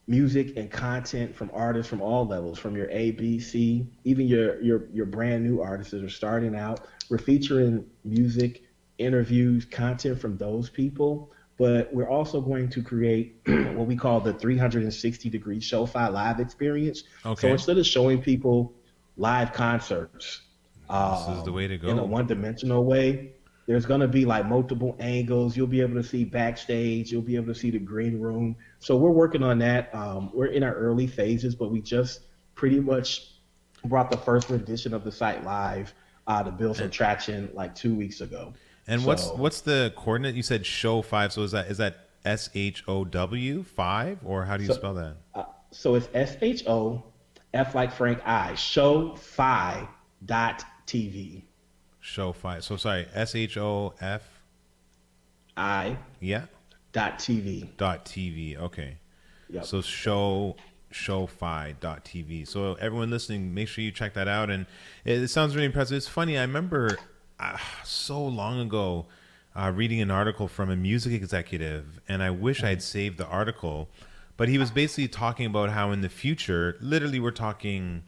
Speaker 21: music and content from artists from all levels, from your A, B, C, even your brand new artists that are starting out. We're featuring music, interviews, content from those people, but we're also going to create what we call the 360-degree ShowFi live experience.
Speaker 20: Okay.
Speaker 21: So instead of showing people live concerts,
Speaker 20: this is the way to go.
Speaker 21: In a one-dimensional way, there's going to be like multiple angles. You'll be able to see backstage. You'll be able to see the green room. So we're working on that. We're in our early phases, but we just pretty much brought the first rendition of the site live to build some traction like 2 weeks ago.
Speaker 20: And what's the coordinate? You said show 5. So is that SHOW 5, or how do you spell that?
Speaker 21: So it's SHO F like Frank I, showfi.tv.
Speaker 20: Show5. So sorry, SHOF
Speaker 21: I.
Speaker 20: Yeah.
Speaker 21: .tv.
Speaker 20: .tv. Okay.
Speaker 21: Yep.
Speaker 20: So showfi.tv. So everyone listening, make sure you check that out. And it sounds really impressive. It's funny. I remember so long ago reading an article from a music executive, and I wish I had saved the article, but he was basically talking about how in the future, literally we're talking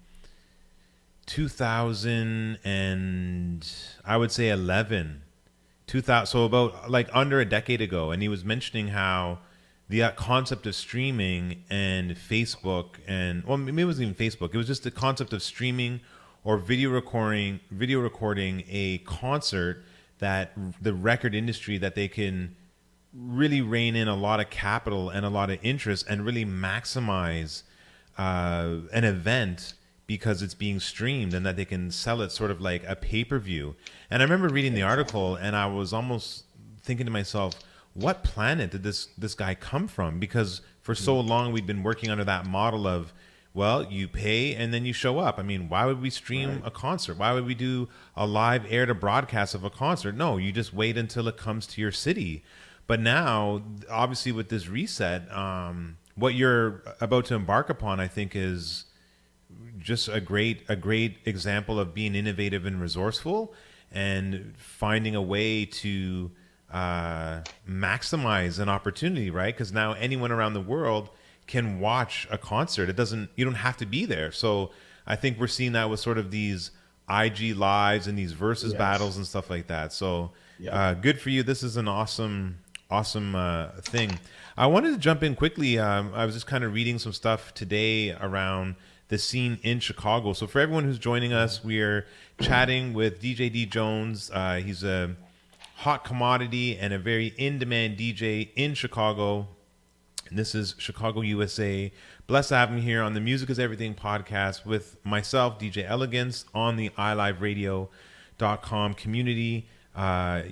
Speaker 20: 2000 and I would say 11, 2000, so about like under a decade ago, and he was mentioning how the concept of streaming and Facebook, and well, maybe it wasn't even Facebook, it was just the concept of streaming or video recording a concert, that the record industry, that they can really rein in a lot of capital and a lot of interest and really maximize an event because it's being streamed, and that they can sell it sort of like a pay-per-view. And I remember reading the article, and I was almost thinking to myself, what planet did this guy come from? Because for so long we'd been working under that model of, well, you pay and then you show up. I mean, why would we stream a concert? Why would we do a live air to broadcast of a concert? No, you just wait until it comes to your city. But now, obviously with this reset, what you're about to embark upon, I think, is just a great example of being innovative and resourceful and finding a way to maximize an opportunity, right? Because now anyone around the world can watch a concert. You don't have to be there. So I think we're seeing that with sort of these IG lives and these versus battles and stuff like that. So good for you. This is an awesome thing. I wanted to jump in quickly. I was just kind of reading some stuff today around the scene in Chicago. So for everyone who's joining us, we are chatting with DJ D Jones. He's a hot commodity and a very in-demand DJ in Chicago. And this is Chicago, USA. Blessed to have him here on the Music is Everything podcast with myself, DJ Elegance, on the iLiveRadio.com community.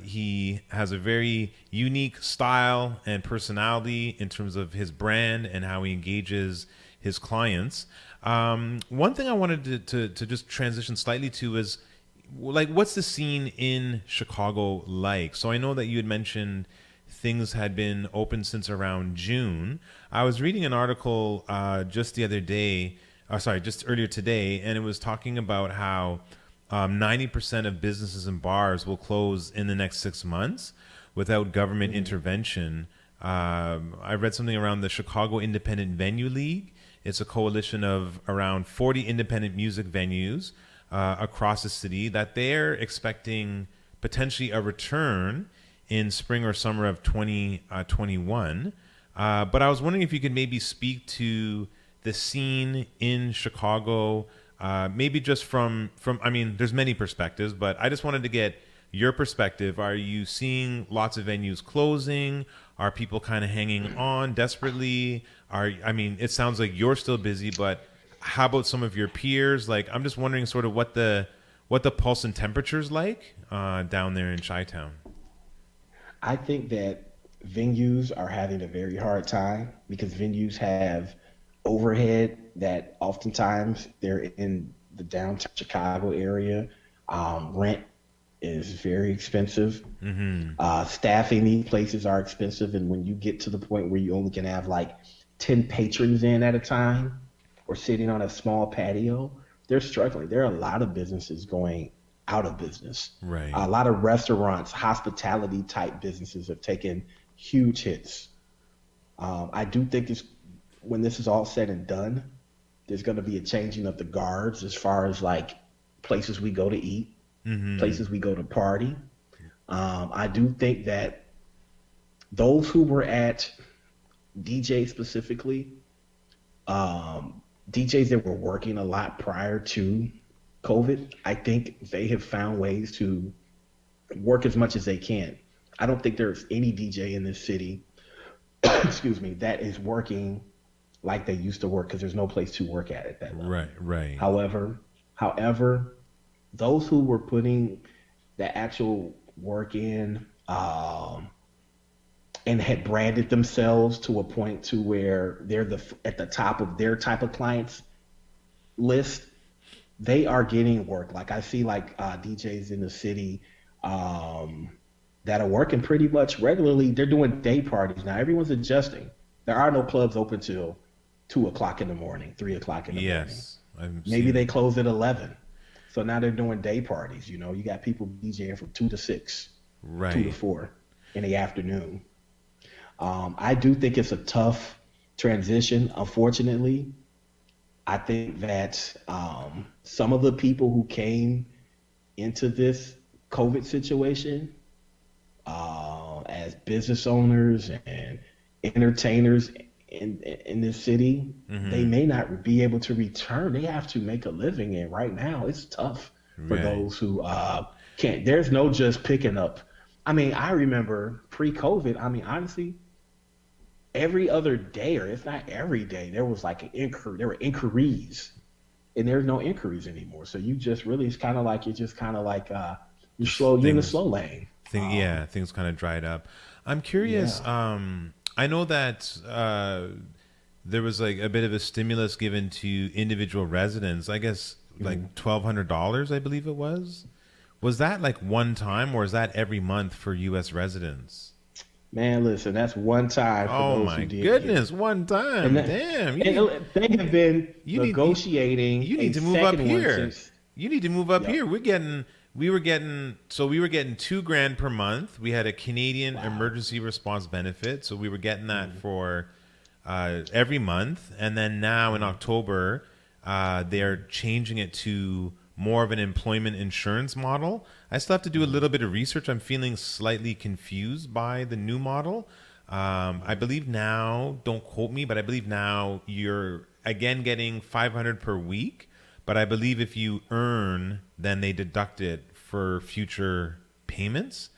Speaker 20: He has a very unique style and personality in terms of his brand and how he engages his clients. One thing I wanted to just transition slightly to is, like, what's the scene in Chicago like? So I know that you had mentioned things had been open since around June. I was reading an article just earlier today, and it was talking about how 90% of businesses and bars will close in the next 6 months without government intervention. I read something around the Chicago Independent Venue League. It's a coalition of around 40 independent music venues across the city that they're expecting potentially a return in spring or summer of 2021. But I was wondering if you could maybe speak to the scene in Chicago, maybe just from I mean, there's many perspectives, but I just wanted to get your perspective. Are you seeing lots of venues closing? Are people kind of hanging on desperately? I mean, it sounds like you're still busy, but how about some of your peers? Like, I'm just wondering sort of what the pulse and temperature's like down there in Chi-Town.
Speaker 21: I think that venues are having a very hard time because venues have overhead that oftentimes they're in the downtown Chicago area. Rent is very expensive. Staffing these places are expensive. And when you get to the point where you only can have like 10 patrons in at a time or sitting on a small patio, they're struggling. There are a lot of businesses going out of business.
Speaker 20: Right.
Speaker 21: A lot of restaurants, hospitality type businesses have taken huge hits. I do think when this is all said and done, there's going to be a changing of the guards as far as like places we go to eat, places we go to party. I do think that those who were at DJ specifically, DJs that were working a lot prior to COVID, I think they have found ways to work as much as they can. I don't think there's any DJ in this city, excuse me, that is working like they used to work because there's no place to work at that level.
Speaker 20: Right.
Speaker 21: However, those who were putting the actual work in and had branded themselves to a point to where they're at the top of their type of clients list, they are getting work. Like I see like DJs in the city that are working pretty much regularly. They're doing day parties now. Everyone's adjusting. There are no clubs open till 2 o'clock in the morning, 3 o'clock in the morning. Maybe they close at 11. So now they're doing day parties. You know, you got people DJing from 2 to 6, 2 to 4 in the afternoon. I do think it's a tough transition, unfortunately. I think that some of the people who came into this COVID situation as business owners and entertainers in this city, they may not be able to return. They have to make a living, and right now it's tough for those who can't. There's no just picking up. I mean, I remember pre-COVID, I mean, honestly, every other day, or if not every day, there was like there were inquiries, and there's no inquiries anymore. So you just really, it's kind of like, you're in the slow lane.
Speaker 20: Things kind of dried up. I'm curious. I know that there was like a bit of a stimulus given to individual residents. I guess like $1,200, I believe it was. Was that like one time, or is that every month for U.S. residents?
Speaker 21: Man, listen, that's one time.
Speaker 20: Oh my goodness, one time. Damn.
Speaker 21: They have been negotiating.
Speaker 20: You need to move up here. You need to move up here. We were getting $2,000 per month. We had a Canadian emergency response benefit, so we were getting that for every month. And then now in October, they're changing it to more of an employment insurance model. I still have to do a little bit of research. I'm feeling slightly confused by the new model. I believe now, don't quote me, but I believe now you're again getting $500 per week. But I believe if you earn, then they deduct it for future payments.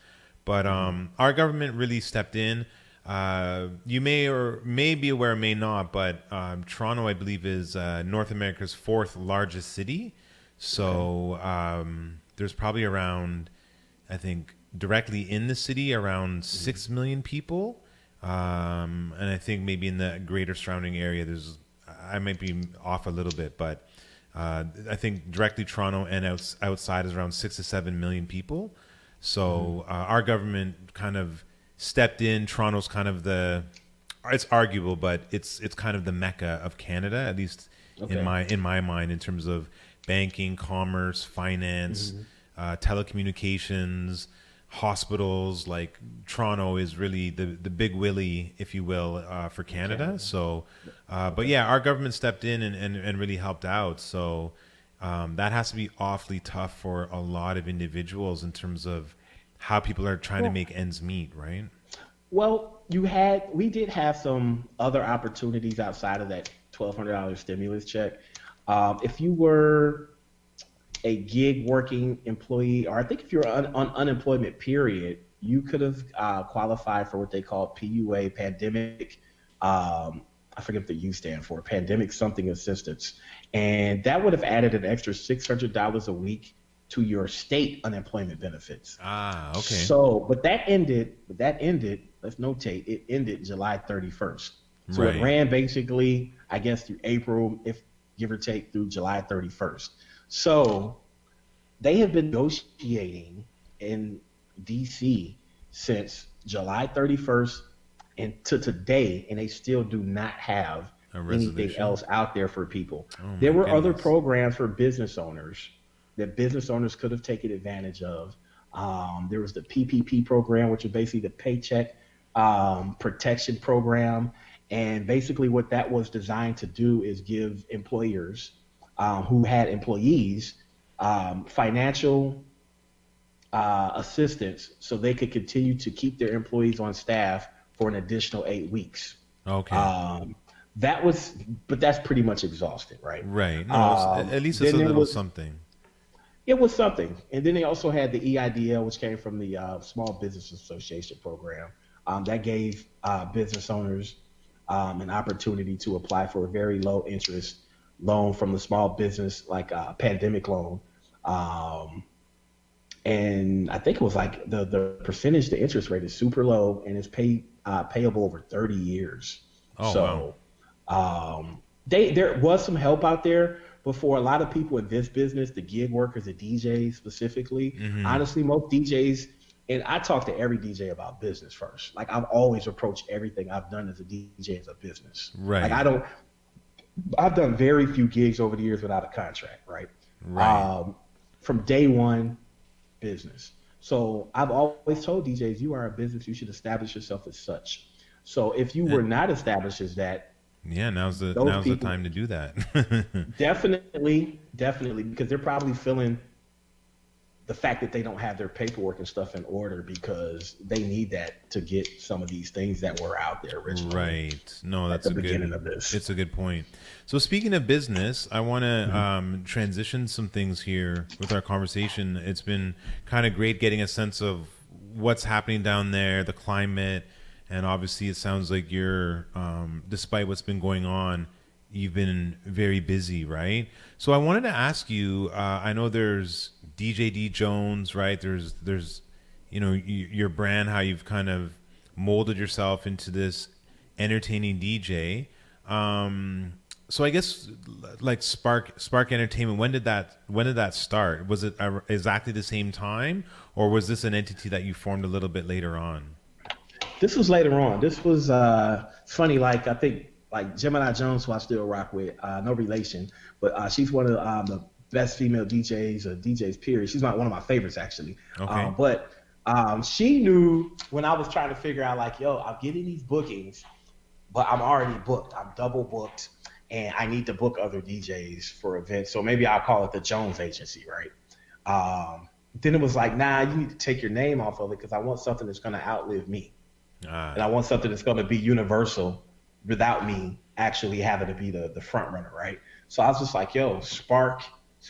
Speaker 20: But our government really stepped in. You may be aware, may not, but Toronto, I believe, is North America's fourth largest city. So there's probably around, I think, directly in the city, around 6 million people. And I think maybe in the greater surrounding area, I might be off a little bit, but I think directly Toronto and outside is around 6 to 7 million people. So our government kind of stepped in. Toronto's kind of it's arguable, but it's kind of the mecca of Canada, at least in my mind, in terms of banking, commerce, finance, telecommunications, hospitals. Like Toronto is really the big willy, if you will, for Canada. So, but yeah, our government stepped in and really helped out. So that has to be awfully tough for a lot of individuals in terms of how people are trying to make ends meet, right?
Speaker 21: Well, we did have some other opportunities outside of that $1,200 stimulus check. If you were a gig working employee, or I think if you're on unemployment period, you could have qualified for what they call PUA, pandemic. I forget what the U stand for, pandemic something assistance, and that would have added an extra $600 a week to your state unemployment benefits.
Speaker 20: Okay.
Speaker 21: So, but that ended. Let's notate it ended July 31st. So
Speaker 20: Right.
Speaker 21: it ran basically, I guess, through April, if give or take, through July 31st. So they have been negotiating in DC since July 31st and to today, and they still do not have anything
Speaker 20: resolution?
Speaker 21: else out there for people.
Speaker 20: Oh,
Speaker 21: There
Speaker 20: my
Speaker 21: were other
Speaker 20: goodness.
Speaker 21: programs for business owners that business owners could have taken advantage of. There was the PPP program, which is basically the Paycheck Protection Program. And basically what that was designed to do is give employers who had employees financial assistance so they could continue to keep their employees on staff for an additional 8 weeks.
Speaker 20: Okay.
Speaker 21: But that's pretty much exhausted, right?
Speaker 20: Right. No, at least it's a little something.
Speaker 21: It was something. And then they also had the EIDL, which came from the Small Business Association program. That gave business owners an opportunity to apply for a very low interest loan from the small business, like a pandemic loan. And I think it was like the percentage, the interest rate is super low and it's payable over 30 years.
Speaker 20: Oh,
Speaker 21: wow. There was some help out there, but for a lot of people in this business, the gig workers, the DJs specifically, honestly, most DJs, and I talk to every DJ about business first. Like I've always approached everything I've done as a DJ as a business.
Speaker 20: Right.
Speaker 21: Like I've done very few gigs over the years without a contract, right?
Speaker 20: Right.
Speaker 21: From day one, business. So I've always told DJs, you are a business, you should establish yourself as such. So if you were not established as that,
Speaker 20: yeah, now's the time to do that.
Speaker 21: Definitely, because they're probably feeling the fact that they don't have their paperwork and stuff in order because they need that to get some of these things that were out there originally.
Speaker 20: Right. No, that's
Speaker 21: at the beginning of this.
Speaker 20: It's a good point. So speaking of business, I want to transition some things here with our conversation. It's been kind of great getting a sense of what's happening down there, the climate, and obviously it sounds like you're, despite what's been going on, you've been very busy, right? So I wanted to ask you, I know there's DJ D Jones, right? There's, your brand, how you've kind of molded yourself into this entertaining DJ. So I guess like Spark Entertainment, when did that start? Was it exactly the same time, or was this an entity that you formed a little bit later on?
Speaker 21: This was later on. This was funny. Like I think like Gemini Jones, who I still rock with, no relation, but she's one of the best female DJs or DJs period. She's one of my favorites actually.
Speaker 20: Okay.
Speaker 21: But she knew when I was trying to figure out like, yo, I'm getting these bookings, but I'm already booked. I'm double booked, and I need to book other DJs for events. So maybe I'll call it the Jones Agency, right? Then it was like, nah, you need to take your name off of it because I want something that's going to outlive me. And I want something that's going to be universal without me actually having to be the front runner, right? So I was just like, yo, Spark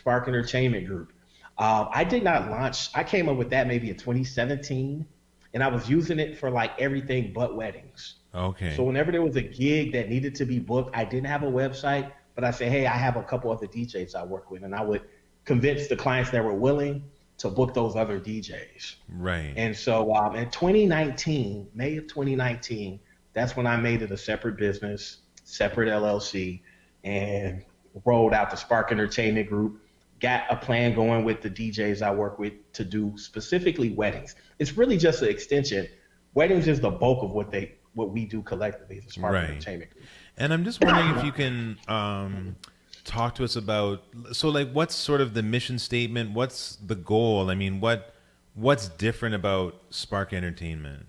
Speaker 21: Entertainment Group. I did not launch. I came up with that maybe in 2017. and I was using it for like everything but weddings.
Speaker 20: Okay.
Speaker 21: So whenever there was a gig that needed to be booked, I didn't have a website, but I said, hey, I have a couple other DJs I work with, and I would convince the clients that were willing to book those other DJs.
Speaker 20: Right.
Speaker 21: And so in 2019, May of 2019, that's when I made it a separate business, separate LLC, and rolled out the Spark Entertainment Group. Got a plan going with the DJs I work with to do specifically weddings. It's really just an extension. Weddings is the bulk of what we do collectively as a Spark Entertainment Group.
Speaker 20: And I'm just wondering if you can talk to us about, so like, what's sort of the mission statement? What's the goal? I mean, what's different about Spark Entertainment?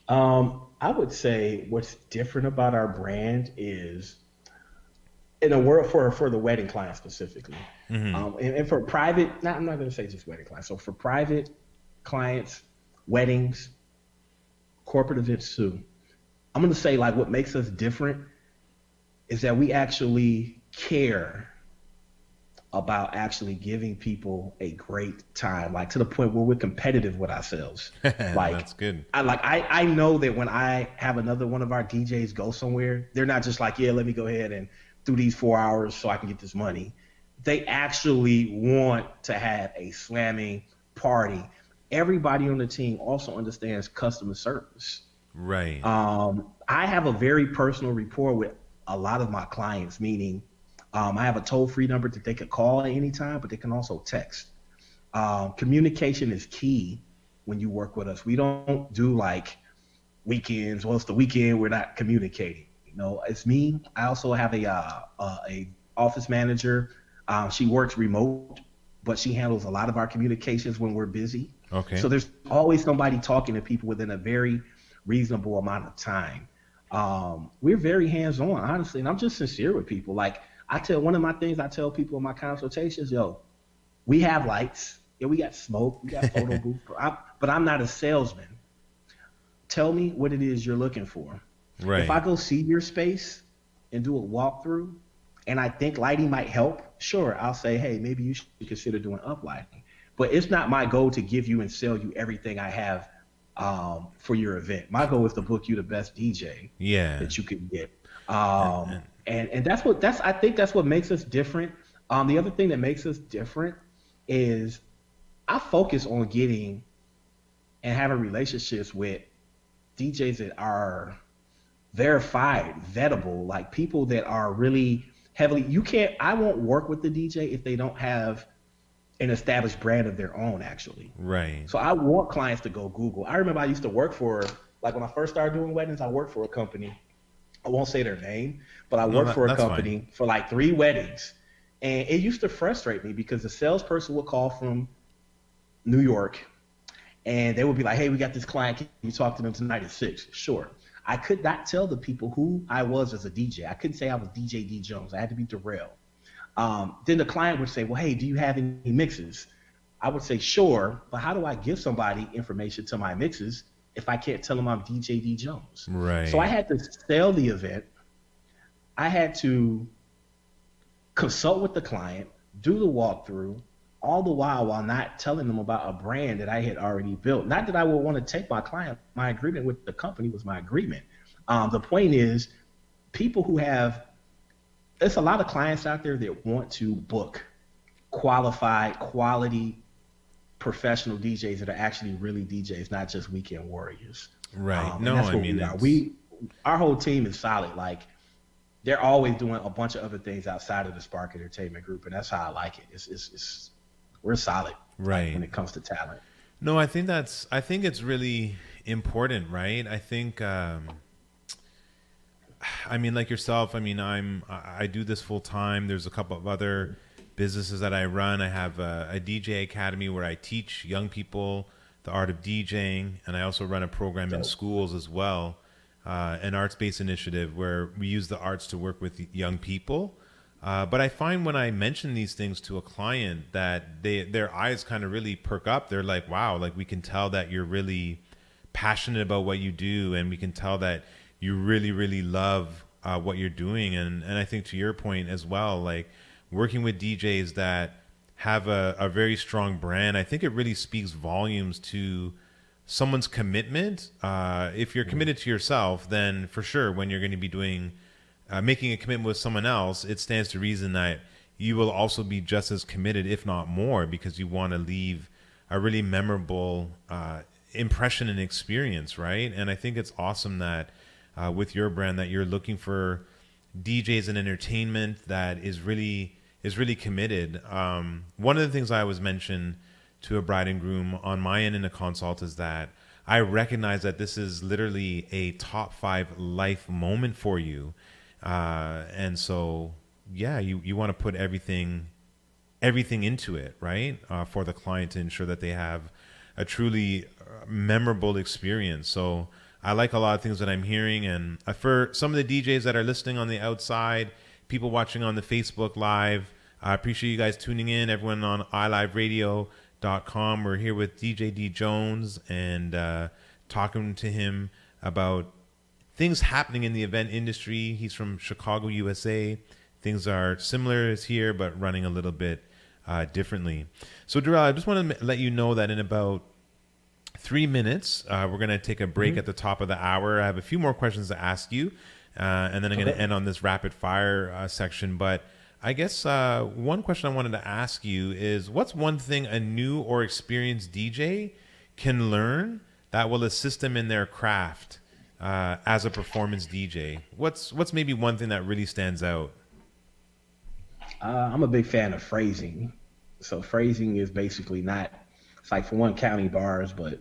Speaker 21: I would say what's different about our brand is, in a world for the wedding client specifically, and for private, I'm not going to say just wedding clients. So for private clients, weddings, corporate events too, I'm going to say like what makes us different is that we actually care about actually giving people a great time, like to the point where we're competitive with ourselves. Like
Speaker 20: that's good.
Speaker 21: I know that when I have another one of our DJs go somewhere, they're not just like, yeah, let me go ahead and do these 4 hours so I can get this money. They actually want to have a slamming party. Everybody on the team also understands customer service.
Speaker 20: Right.
Speaker 21: I have a very personal rapport with a lot of my clients, meaning I have a toll-free number that they can call at any time, but they can also text. Communication is key when you work with us. We don't do like weekends. Well, it's the weekend, we're not communicating. You know, it's me. I also have a office manager. She works remote, but she handles a lot of our communications when we're busy.
Speaker 20: Okay.
Speaker 21: So there's always somebody talking to people within a very reasonable amount of time. We're very hands-on, honestly, and I'm just sincere with people. Like one of my things I tell people in my consultations, yo, we have lights, yeah, we got smoke, we got photo booth, but I'm not a salesman. Tell me what it is you're looking for.
Speaker 20: Right.
Speaker 21: If I go see your space and do a walkthrough, and I think lighting might help, sure, I'll say, hey, maybe you should consider doing uplighting. But it's not my goal to give you and sell you everything I have for your event. My goal is to book you the best DJ that you can get. And I think that's what makes us different. The other thing that makes us different is I focus on getting and having relationships with DJs that are verified, vettable, like people that are really heavily, I won't work with the DJ if they don't have an established brand of their own, actually.
Speaker 20: Right.
Speaker 21: So I want clients to go Google. I remember I used to work for, like when I first started doing weddings, I worked for a company. I won't say their name, but I worked for a company for like 3 weddings. And it used to frustrate me because the salesperson would call from New York and they would be like, hey, we got this client. Can you talk to them tonight at 6? Sure. I could not tell the people who I was as a DJ. I couldn't say I was DJ D Jones. I had to be Darrell. Then the client would say, well, hey, do you have any mixes? I would say, sure, but how do I give somebody information to my mixes if I can't tell them I'm DJ D Jones?
Speaker 20: Right.
Speaker 21: So I had to sell the event. I had to consult with the client, do the walkthrough, all the while not telling them about a brand that I had already built. Not that I would want to take my client, my agreement with the company was my agreement. The point is, people who have, there's a lot of clients out there that want to book qualified, quality, professional DJs that are actually really DJs, not just weekend warriors.
Speaker 20: Right. No, I mean,
Speaker 21: our whole team is solid. Like, they're always doing a bunch of other things outside of the Spark Entertainment Group, and that's how I like it. We're solid,
Speaker 20: right,
Speaker 21: when it comes to talent.
Speaker 20: No, I think it's really important, right? I think, I mean, like yourself, I mean, I do this full time. There's a couple of other businesses that I run. I have a DJ academy where I teach young people the art of DJing, and I also run a program in schools as well, an arts-based initiative where we use the arts to work with young people. But I find when I mention these things to a client that their eyes kind of really perk up. They're like, wow, like we can tell that you're really passionate about what you do, and we can tell that you really, really love what you're doing. And I think to your point as well, like working with DJs that have a very strong brand, I think it really speaks volumes to someone's commitment. If you're committed to yourself, then for sure, when you're going to be doing making a commitment with someone else, it stands to reason that you will also be just as committed, if not more, because you want to leave a really memorable impression and experience, right? And I think it's awesome that with your brand that you're looking for DJs and entertainment that is really committed. One of the things I always mention to a bride and groom on my end in a consult is that I recognize that this is literally a top 5 life moment for you. And so, yeah, you want to put everything into it, right? For the client to ensure that they have a truly memorable experience. So I like a lot of things that I'm hearing. And for some of the DJs that are listening on the outside, people watching on the Facebook Live, I appreciate you guys tuning in. Everyone on iLiveRadio.com. We're here with DJ D Jones and talking to him about things happening in the event industry. He's from Chicago, USA. Things are similar as here, but running a little bit differently. So, Darrell, I just want to let you know that in about 3 minutes, we're going to take a break at the top of the hour. I have a few more questions to ask you, and then I'm going to end on this rapid fire section. But I guess one question I wanted to ask you is, what's one thing a new or experienced DJ can learn that will assist them in their craft as a performance DJ? What's maybe one thing that really stands out?
Speaker 21: I'm a big fan of phrasing. So phrasing is basically not, it's like for one, counting bars, but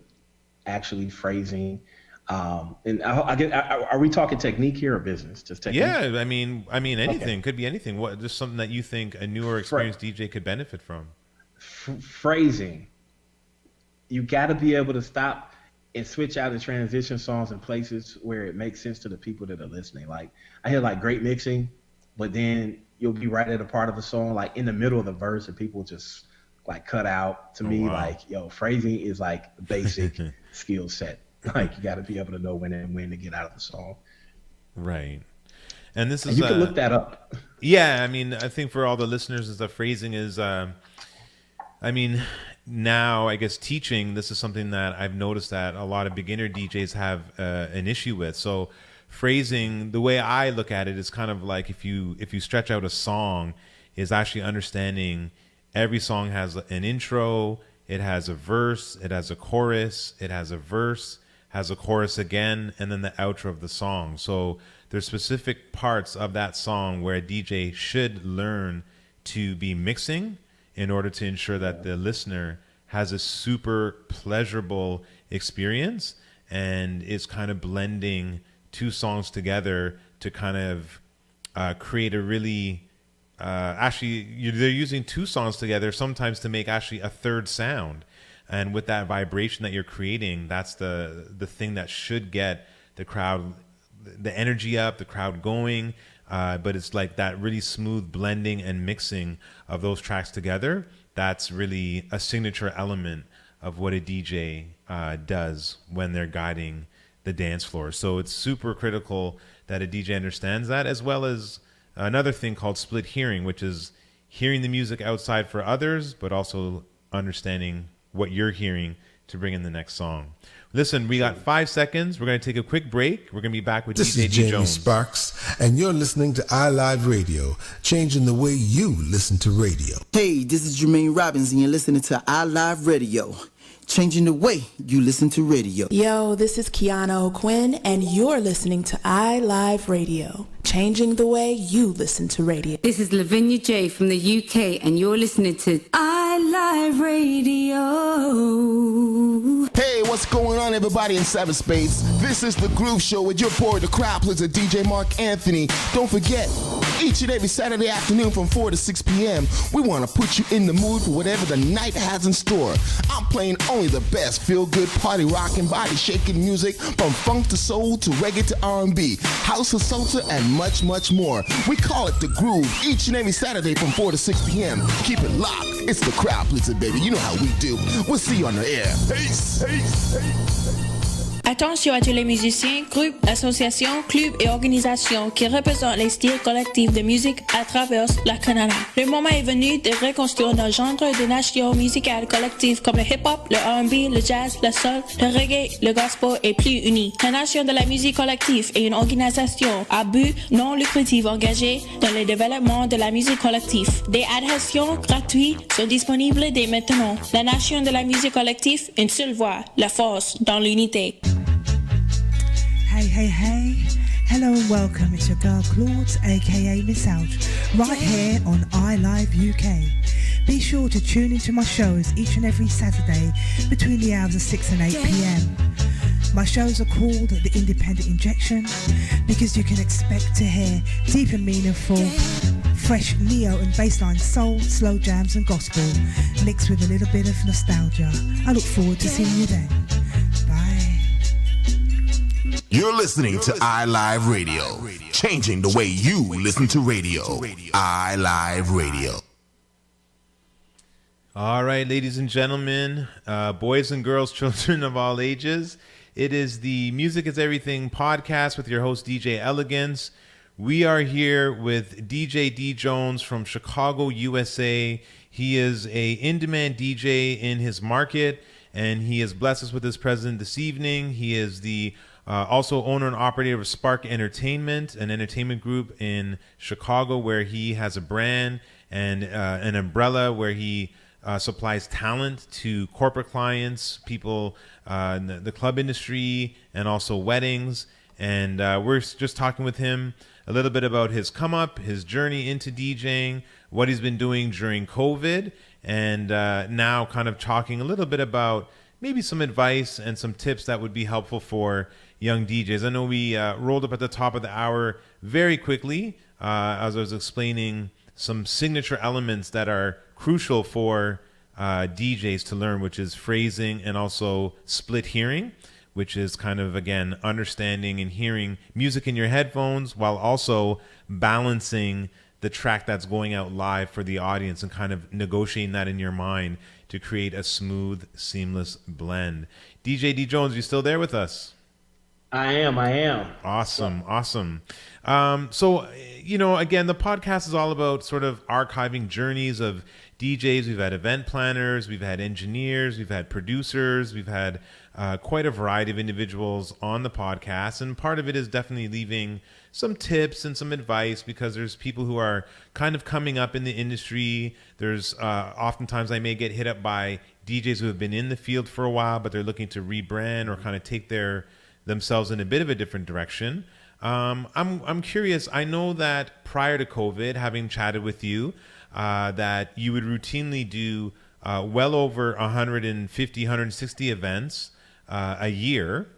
Speaker 21: actually phrasing. And are we talking technique here or business? Just technique?
Speaker 20: Yeah, I mean anything. Could be anything. What, just something that you think a new or experienced DJ could benefit from?
Speaker 21: Phrasing. You got to be able to stop and switch out and transition songs in places where it makes sense to the people that are listening. Like I hear like great mixing, but then you'll be right at a part of the song, like in the middle of the verse, and people just like cut out. To me, like, phrasing is like a basic skill set. Like you got to be able to know when to get out of the song.
Speaker 20: Right. And this is
Speaker 21: you can look that up.
Speaker 20: Yeah, I mean, I think for all the listeners, the phrasing is, now I guess teaching, this is something that I've noticed that a lot of beginner DJs have an issue with. So phrasing, the way I look at it is kind of like if you stretch out a song, is actually understanding every song has an intro, it has a verse, it has a chorus, it has a verse, has a chorus again, and then the outro of the song. So there's specific parts of that song where a DJ should learn to be mixing in order to ensure that the listener has a super pleasurable experience and is kind of blending two songs together to kind of create a really they're using two songs together sometimes to make actually a third sound. And with that vibration that you're creating, that's the thing that should get the crowd, the energy up, the crowd going. But it's like that really smooth blending and mixing of those tracks together. That's really a signature element of what a DJ does when they're guiding the dance floor. So it's super critical that a DJ understands that, as well as another thing called split hearing, which is hearing the music outside for others, but also understanding what you're hearing to bring in the next song. Listen, we got 5 seconds. We're going to take a quick break. We're going to be back with
Speaker 5: This
Speaker 20: DJ
Speaker 5: is
Speaker 20: D
Speaker 5: Jamie
Speaker 20: Jones.
Speaker 5: Sparks, and you're listening to iLive Radio, changing the way you listen to radio.
Speaker 22: Hey, this is Jermaine Robbins, and you're listening to iLive Radio, changing the way you listen to radio.
Speaker 3: Yo, this is Kiana O'Quinn, and you're listening to iLive Radio, changing the way you listen to radio.
Speaker 23: This is Lavinia J from the UK, and you're listening to iLive Radio.
Speaker 17: Hey, what's going on, everybody in cyberspace? This is The Groove Show with your boy, the crowd pleaser, DJ Mark Anthony. Don't forget, each and every Saturday afternoon from 4 to 6 p.m., we want to put you in the mood for whatever the night has in store. I'm playing only the best feel-good party rocking, body-shaking music from funk to soul to reggae to R&B, house to salsa, and much, much more. We call it The Groove each and every Saturday from 4 to 6 p.m. Keep it locked. It's the crowd pleaser, baby. You know how we do. We'll see you on the air. Peace.
Speaker 18: Attention à tous les musiciens, groupes, associations, clubs et organisations qui représentent les styles collectifs de musique à travers le Canada. Le moment est venu de reconstruire nos genres de nations musicales collectives comme le hip-hop, le R&B, le jazz, le soul, le reggae, le gospel et plus unis. La Nation de la musique collective est une organisation à but non lucratif engagée dans le développement de la musique collective. Des adhésions gratuites sont disponibles dès maintenant. La Nation de la musique collective, une seule voix, la force dans l'unité.
Speaker 19: Hey, hey, hey. Hello and welcome. It's your girl Claude, aka Miss Out, right here on iLive UK. Be sure to tune into my shows each and every Saturday between the hours of 6 and 8 p.m. My shows are called The Independent Injection because you can expect to hear deep and meaningful, fresh neo and bassline soul, slow jams and gospel mixed with a little bit of nostalgia. I look forward to seeing you then. Bye.
Speaker 17: You're listening to iLive Radio, changing the way you listen to radio. iLive Radio.
Speaker 20: All right, ladies and gentlemen, boys and girls, children of all ages, it is the Music is Everything podcast with your host, DJ Elegance. We are here with DJ D Jones from Chicago, USA. He is a in-demand DJ in his market, and he has blessed us with his presence this evening. He is the also owner and operator of Spark Entertainment, an entertainment group in Chicago where he has a brand and an umbrella where he supplies talent to corporate clients, people in the club industry, and also weddings. And we're just talking with him a little bit about his come up, his journey into DJing, what he's been doing during COVID, and now kind of talking a little bit about maybe some advice and some tips that would be helpful for young DJs. I know we rolled up at the top of the hour very quickly as I was explaining some signature elements that are crucial for DJs to learn, which is phrasing and also split hearing, which is kind of, again, understanding and hearing music in your headphones while also balancing the track that's going out live for the audience and kind of negotiating that in your mind to create a smooth, seamless blend. DJ D Jones, you still there with us?
Speaker 21: I am.
Speaker 20: Awesome. So, again, the podcast is all about sort of archiving journeys of DJs. We've had event planners, we've had engineers, we've had producers, we've had quite a variety of individuals on the podcast. And part of it is definitely leaving some tips and some advice because there's people who are kind of coming up in the industry. There's oftentimes I may get hit up by DJs who have been in the field for a while, but they're looking to rebrand or kind of take themselves in a bit of a different direction. I'm curious. I know that prior to COVID, having chatted with you, that you would routinely do well over 150, 160 events a year.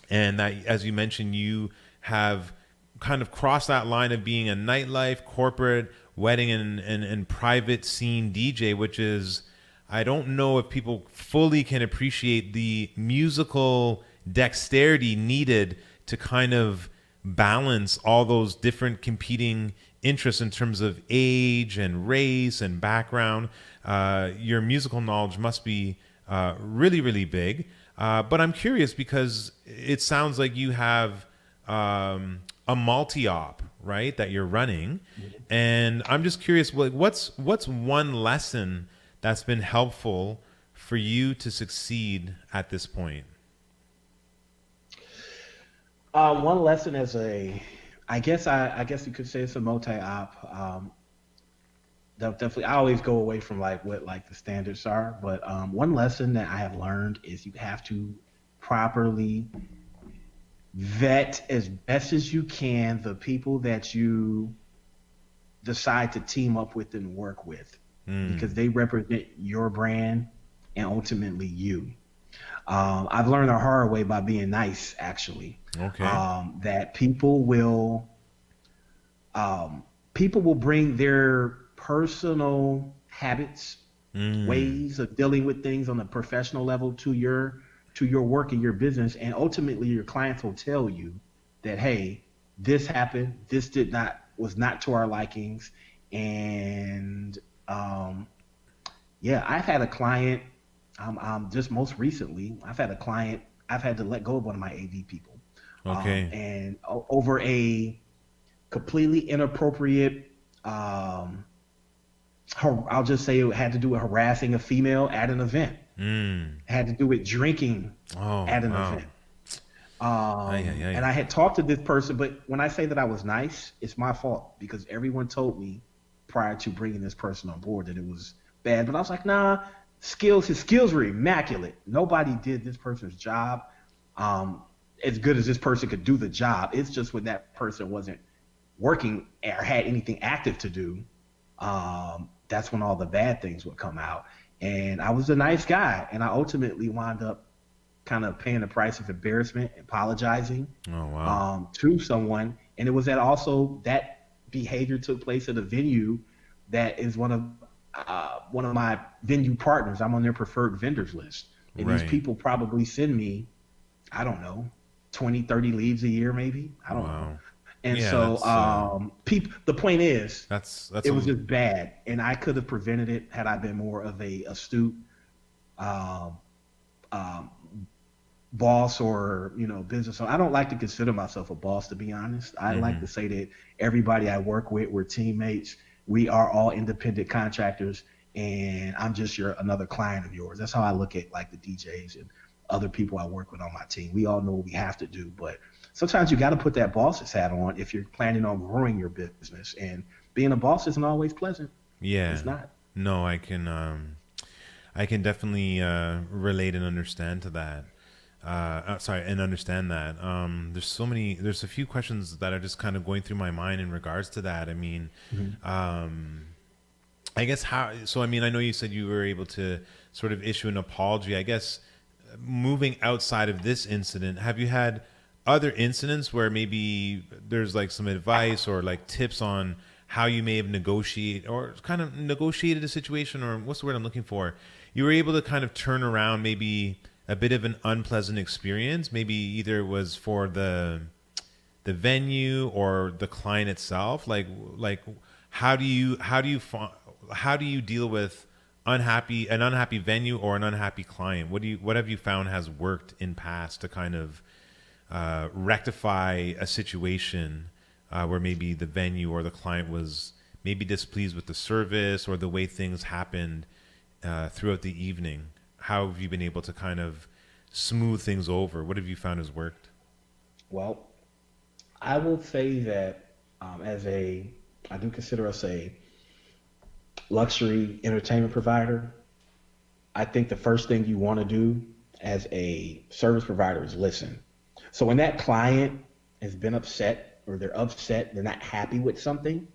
Speaker 20: And that, as you mentioned, you have kind of crossed that line of being a nightlife, corporate, wedding, and private scene DJ, which is, I don't know if people fully can appreciate the musical dexterity needed to kind of balance all those different competing interests in terms of age and race and background. Your musical knowledge must be really, really big. But I'm curious because it sounds like you have a multi-op, right, that you're running. And I'm just curious, what's one lesson that's been helpful for you to succeed at this point?
Speaker 21: One lesson as I guess you could say it's a multi-op. Definitely, I always go away from what the standards are. But one lesson that I have learned is you have to properly vet as best as you can the people that you decide to team up with and work with, because they represent your brand and ultimately you. I've learned the hard way by being nice, actually.
Speaker 20: Okay.
Speaker 21: That people will bring their personal habits, ways of dealing with things on a professional level to your work and your business, and ultimately your clients will tell you that, hey, this happened, this was not to our likings, and I've had a client. Just most recently, I've had a client I've had to let go of one of my AV people.
Speaker 20: Okay.
Speaker 21: And over a completely inappropriate, I'll just say it had to do with harassing a female at an event. Had to do with drinking at an event. And I had talked to this person, but when I say that I was nice, it's my fault because everyone told me prior to bringing this person on board that it was bad. But I was like, nah, his skills were immaculate. Nobody did this person's job as good as this person could do the job. It's just when that person wasn't working or had anything active to do, that's when all the bad things would come out. And I was a nice guy, and I ultimately wound up kind of paying the price of embarrassment, apologizing to someone. And it was that behavior took place at a venue that is one of my venue partners. I'm on their preferred vendors list. And these people probably send me, I don't know, 20, 30 leads a year, maybe. I don't know. And the point is, it was just bad, and I could have prevented it had I been more of a astute boss or business. I don't like to consider myself a boss, to be honest. I like to say that everybody I work with, we're teammates. We are all independent contractors, and I'm just another client of yours. That's how I look at like the DJs and other people I work with on my team. We all know what we have to do, but sometimes you got to put that boss's hat on if you're planning on growing your business. And being a boss isn't always pleasant.
Speaker 20: Yeah,
Speaker 21: it's not.
Speaker 20: No, I can definitely relate and understand to that. And understand that. There's a few questions that are just kind of going through my mind in regards to that. I mean, I guess I know you said you were able to sort of issue an apology. I guess moving outside of this incident, have you had other incidents where maybe there's like some advice or like tips on how you may have negotiated a situation, or what's the word I'm looking for? You were able to kind of turn around maybe a bit of an unpleasant experience. Maybe either it was for the venue or the client itself. Like how do you deal with an unhappy venue or an unhappy client? What have you found has worked in past to kind of rectify a situation where maybe the venue or the client was maybe displeased with the service or the way things happened throughout the evening? How have you been able to kind of smooth things over? What have you found has worked?
Speaker 21: Well, I will say that I do consider us a luxury entertainment provider. I think the first thing you want to do as a service provider is listen. So when that client has been upset or they're not happy with something,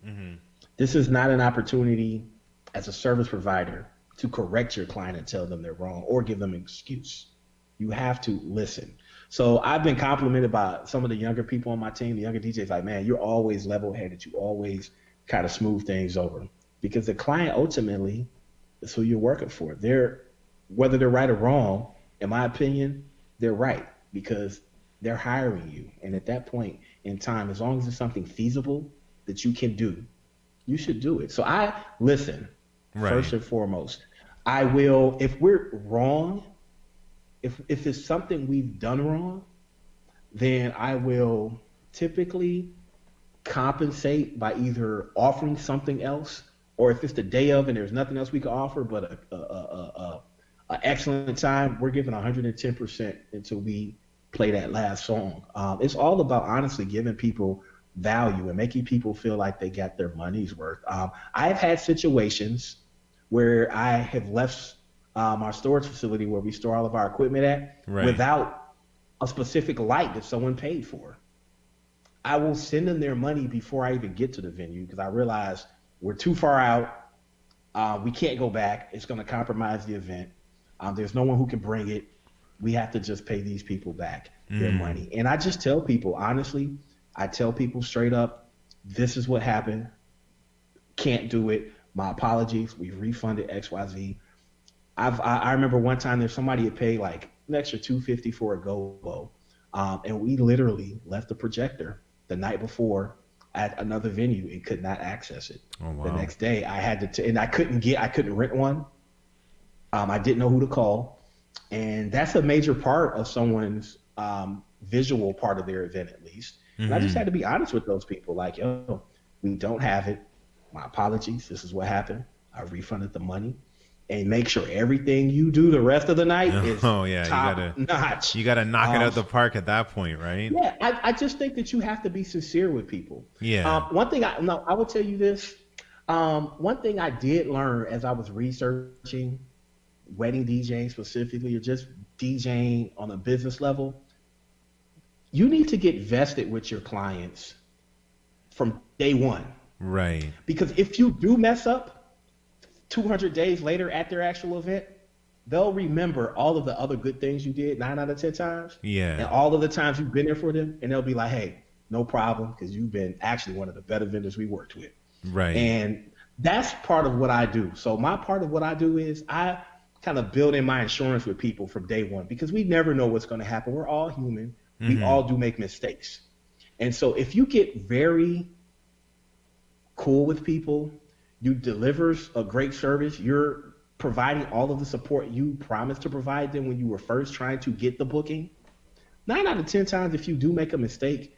Speaker 21: this is not an opportunity as a service provider to correct your client and tell them they're wrong or give them an excuse. You have to listen. So I've been complimented by some of the younger people on my team, the younger DJs, like, man, you're always level-headed. You always kind of smooth things over. Because the client ultimately is who you're working for. Whether they're right or wrong, in my opinion, they're right because they're hiring you. And at that point in time, as long as it's something feasible that you can do, you should do it. So I listen, first and foremost. I will, if we're wrong, if it's something we've done wrong, then I will typically compensate by either offering something else, or if it's the day of and there's nothing else we can offer but an excellent time, we're giving 110% until we play that last song. It's all about honestly giving people value and making people feel like they got their money's worth. I've had situations where I have left our storage facility where we store all of our equipment at without a specific light that someone paid for. I will send them their money before I even get to the venue because I realize we're too far out. We can't go back. It's going to compromise the event. There's no one who can bring it. We have to just pay these people back their money. And I just tell people, honestly, I tell people straight up, this is what happened. Can't do it. My apologies. We refunded XYZ. I remember one time there's somebody had paid like an extra $250 for a go-go. And we literally left the projector the night before at another venue and could not access it.
Speaker 20: Oh, wow.
Speaker 21: The next day I had to, and I couldn't rent one. I didn't know who to call. And that's a major part of someone's visual part of their event, at least. And I just had to be honest with those people. Like, yo, we don't have it. My apologies. This is what happened. I refunded the money. And make sure everything you do the rest of the night is top notch.
Speaker 20: You gotta knock it out the park at that point, right?
Speaker 21: Yeah, I just think that you have to be sincere with people.
Speaker 20: Yeah.
Speaker 21: One thing I will tell you this. One thing I did learn as I was researching wedding DJing specifically, or just DJing on a business level, you need to get vested with your clients from day one.
Speaker 20: Right.
Speaker 21: Because if you do mess up 200 days later at their actual event, they'll remember all of the other good things you did 9 out of 10 times.
Speaker 20: Yeah.
Speaker 21: And all of the times you've been there for them, and they'll be like, hey, no problem, because you've been actually one of the better vendors we worked with.
Speaker 20: Right.
Speaker 21: And that's part of what I do. So my part of what I do is I kind of build in my insurance with people from day one, because we never know what's going to happen. We're all human. We all do make mistakes. And so if you get very cool with people, you deliver a great service, you're providing all of the support you promised to provide them when you were first trying to get the booking, 9 out of 10 times, if you do make a mistake,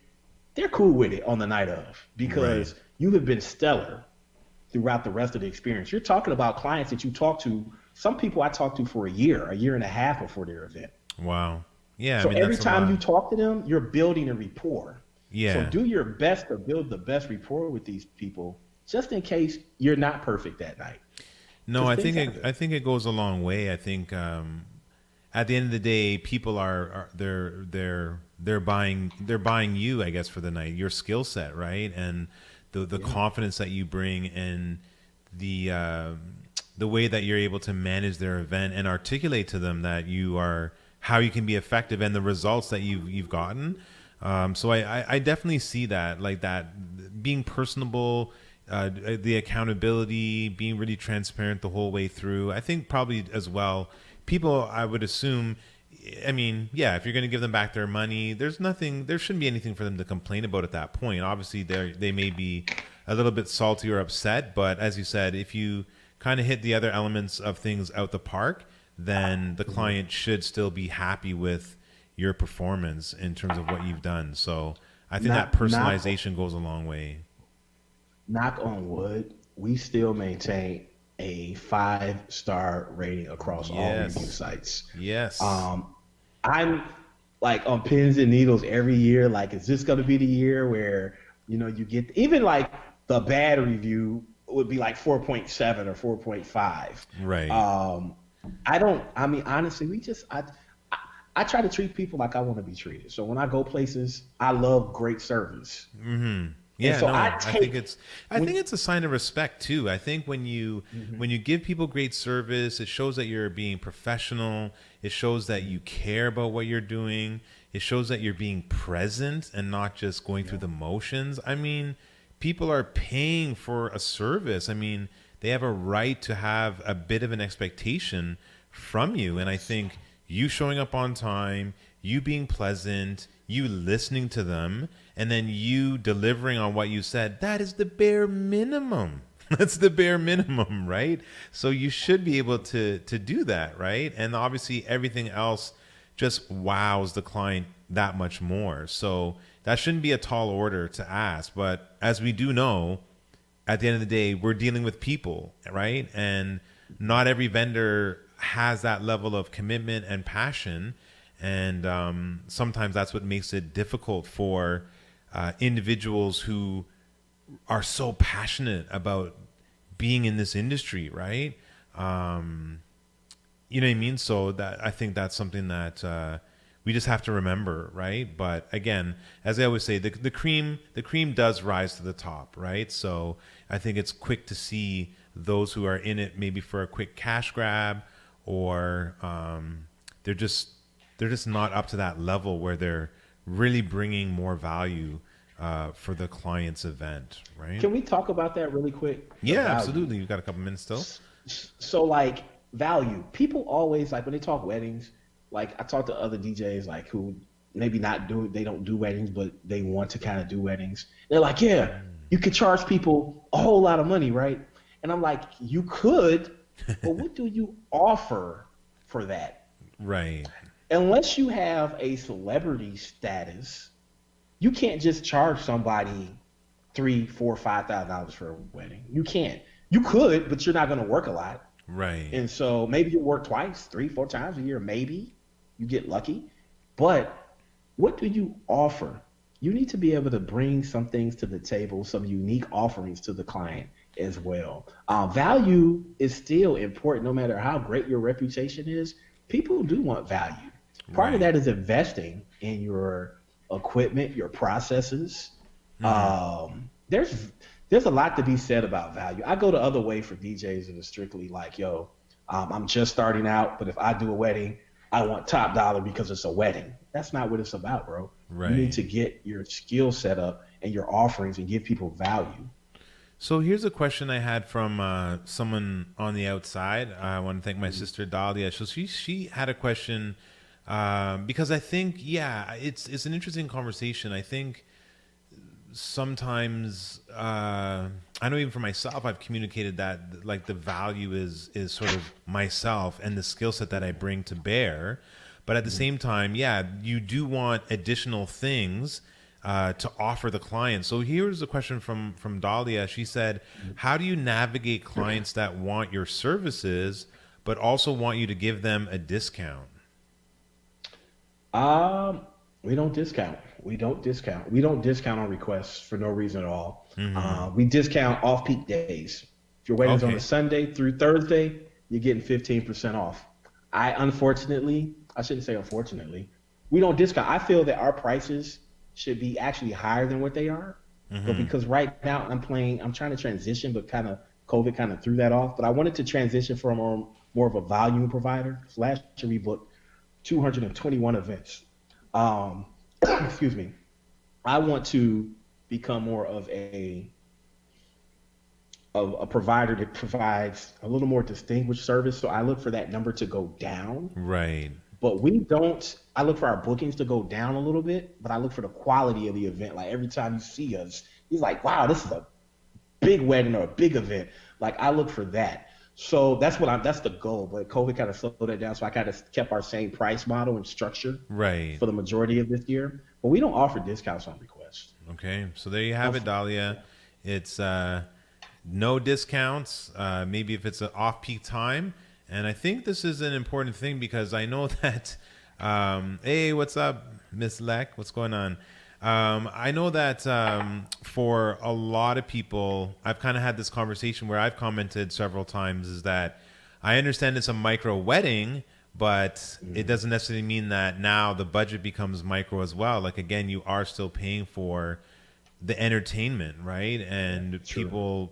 Speaker 21: they're cool with it on the night of, because you have been stellar throughout the rest of the experience. You're talking about clients that you talk to. Some people I talked to for a year and a half before their event.
Speaker 20: Wow. Yeah.
Speaker 21: So every time you talk to them, you're building a rapport.
Speaker 20: Yeah.
Speaker 21: So do your best to build the best rapport with these people, just in case you're not perfect that night.
Speaker 20: No, I think it goes a long way. I think at the end of the day, people they're buying you, I guess, for the night, your skill set, right? And the confidence that you bring, and the way that you're able to manage their event and articulate to them that how you can be effective, and the results that you've gotten. So I definitely see that, like that, being personable, the accountability, being really transparent the whole way through. I think probably as well, people, I would assume, I mean, yeah, if you're going to give them back their money, there shouldn't be anything for them to complain about at that point. Obviously, they may be a little bit salty or upset, but as you said, if you kind of hit the other elements of things out the park, then the client should still be happy with your performance in terms of what you've done. So I think that personalization goes a long way. Knock on wood, we still maintain a 5-star rating across all review sites. Yes. I'm like on pins and needles every year. Like, is this going to be the year where, you get even like the bad review would be like 4.7 or 4.5. Right. Honestly, I try to treat people like I want to be treated. So when I go places, I love great service. Mm-hmm. Yeah, so I think it's a sign of respect too. I think when you give people great service, it shows that you're being professional. It shows that you care about what you're doing. It shows that you're being present and not just going through the motions. I mean, people are paying for a service. I mean, they have a right to have a bit of an expectation from you. And I think you showing up on time, you being pleasant, you listening to them, and then you delivering on what you said, that is the bare minimum. That's the bare minimum, right? So you should be able to do that, right? And obviously everything else just wows the client that much more. So that shouldn't be a tall order to ask. But as we do know, at the end of the day, we're dealing with people, right? And not every vendor has that level of commitment and passion. And sometimes that's what makes it difficult for individuals who are so passionate about being in this industry, right? You know what I mean? So that I think that's something that we just have to remember, right? But again, as I always say, the cream does rise to the top, right? So I think it's quick to see those who are in it maybe for a quick cash grab, or they're just not up to that level where they're really bringing more value for the client's event, right? Can we talk about that really quick? Yeah, absolutely. You've got a couple minutes still. So like value, people always, like when they talk weddings, like I talk to other DJs like who maybe they don't do weddings, but they want to kind of do weddings. They're like, yeah, you could charge people a whole lot of money, right? And I'm like, you could, but what do you offer for that? Right.
Speaker 21: Unless you have a celebrity status, you can't just charge somebody $3, $4, $5,000 for a wedding. You can't. You could, but you're not going to work a lot.
Speaker 20: Right.
Speaker 21: And so maybe you work twice, 3, 4 times a year. Maybe you get lucky. But what do you offer? You need to be able to bring some things to the table, some unique offerings to the client as well. Value is still important, no matter how great your reputation is. People do want value. Part of that is investing in your equipment, your processes. There's a lot to be said about value. I go the other way for DJs that are strictly like, yo, I'm just starting out, but if I do a wedding, I want top dollar because it's a wedding. That's not what it's about, bro.
Speaker 20: Right.
Speaker 21: You need to get your skill set up and your offerings and give people value.
Speaker 20: So here's a question I had from someone on the outside. I want to thank my sister Dahlia. So she had a question because I think, it's an interesting conversation. I think sometimes I know even for myself, I've communicated that like the value is sort of myself and the skill set that I bring to bear. But at the same time, you do want additional things to offer the client. So here's a question from Dahlia. She said, how do you navigate clients that want your services, but also want you to give them a discount?
Speaker 21: We don't discount. We don't discount on requests for no reason at all. We discount off-peak days. If your wedding's on a Sunday through Thursday, you're getting 15% off. I shouldn't say unfortunately, we don't discount. I feel that our prices should be actually higher than what they are. But because right now I'm trying to transition, but COVID kind of threw that off. But I wanted to transition from more of a volume provider. Last year we booked 221 events. Excuse me. I want to become more of a provider that provides a little more distinguished service. So I look for that number to go down.
Speaker 20: Right.
Speaker 21: But I look for our bookings to go down a little bit, but I look for the quality of the event. Like every time you see us, he's like, wow, this is a big wedding or a big event. Like I look for that. So that's the goal. But COVID kind of slowed that down. So I kind of kept our same price model and structure for the majority of this year. But we don't offer discounts on request.
Speaker 20: Okay. So there you have it, Dahlia. It's no discounts, maybe if it's an off-peak time. And I think this is an important thing because I know that, hey, what's up, Miss Leck? What's going on? I know that for a lot of people, I've kind of had this conversation where I've commented several times is that I understand it's a micro wedding, but it doesn't necessarily mean that now the budget becomes micro as well. Like, again, you are still paying for the entertainment, right? And people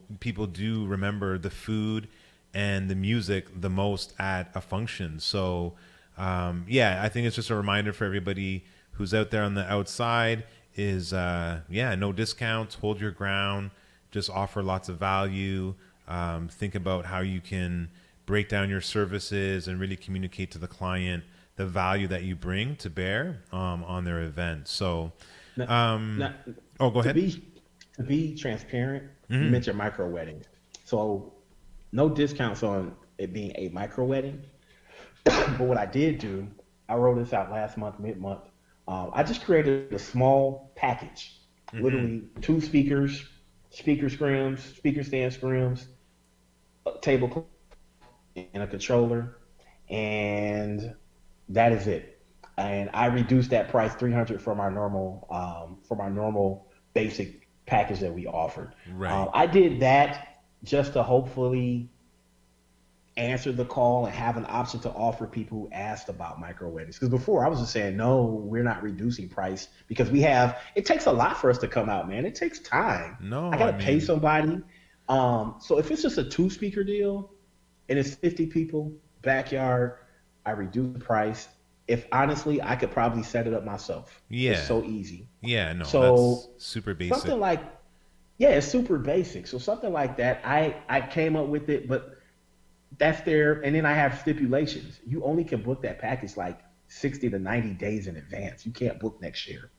Speaker 20: do remember the food and the music the most at a function. So, I think it's just a reminder for everybody who's out there on the outside is, no discounts, hold your ground, just offer lots of value. Think about how you can break down your services and really communicate to the client the value that you bring to bear on their event. So, go ahead.
Speaker 21: To be transparent, you mentioned micro weddings. So no discounts on it being a micro wedding. But what I did do, I rolled this out last month, mid-month. I just created a small package, literally 2 speakers, speaker scrims, speaker stand scrims, a tablecloth, and a controller, and that is it. And I reduced that price $300 from our normal basic package that we offered.
Speaker 20: Right.
Speaker 21: I did that just to hopefully answer the call and have an option to offer people who asked about micro weddings. Because before I was just saying, no, we're not reducing price because it takes a lot for us to come out, man. It takes time. I gotta pay somebody. So if it's just a 2-speaker deal and it's 50 people, backyard, I reduce the price. If honestly, I could probably set it up myself.
Speaker 20: Yeah.
Speaker 21: It's so easy.
Speaker 20: Yeah, no,
Speaker 21: so
Speaker 20: that's super basic.
Speaker 21: Something like, it's super basic. So something like that, I came up with it, but that's there. And then I have stipulations. You only can book that package like 60 to 90 days in advance. You can't book next year.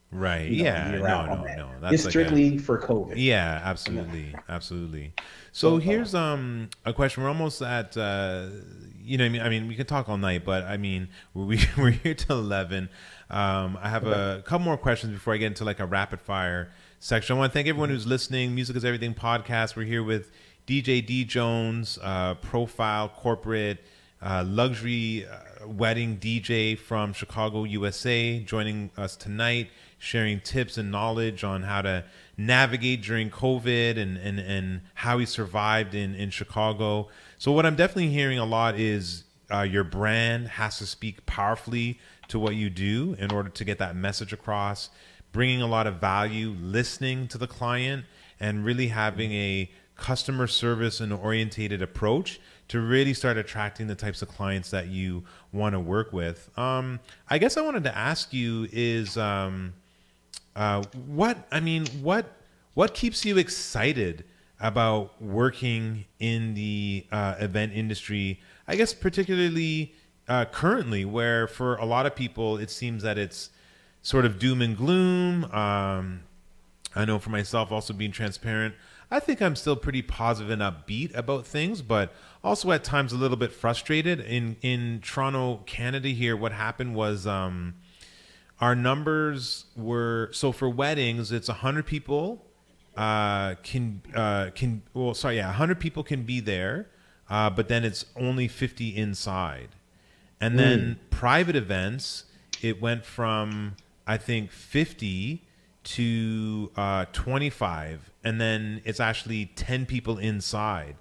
Speaker 20: Right.
Speaker 21: you know,
Speaker 20: Yeah.
Speaker 21: year out on that.
Speaker 20: No.
Speaker 21: It's strictly for COVID.
Speaker 20: Yeah, absolutely. Absolutely. So here's a question. We're almost at you know, I mean, we could talk all night, but I mean, we're here till 11. I have a couple more questions before I get into like a rapid fire section. I want to thank everyone who's listening. Music is Everything podcast. We're here with DJ D Jones, profile corporate luxury wedding DJ from Chicago, USA, joining us tonight, sharing tips and knowledge on how to navigate during COVID and how he survived in Chicago. So what I'm definitely hearing a lot is your brand has to speak powerfully to what you do in order to get that message across, bringing a lot of value, listening to the client, and really having a customer service and orientated approach to really start attracting the types of clients that you want to work with. I guess I wanted to ask you is what keeps you excited about working in the event industry? I guess particularly currently, where for a lot of people it seems that it's sort of doom and gloom. I know for myself, also being transparent, I think I'm still pretty positive and upbeat about things, but also at times a little bit frustrated. In Toronto, Canada here, what happened was our numbers were, so for weddings, it's 100 people 100 people can be there, but then it's only 50 inside. And then private events, it went from, I think, 50 to 25, and then it's actually 10 people inside,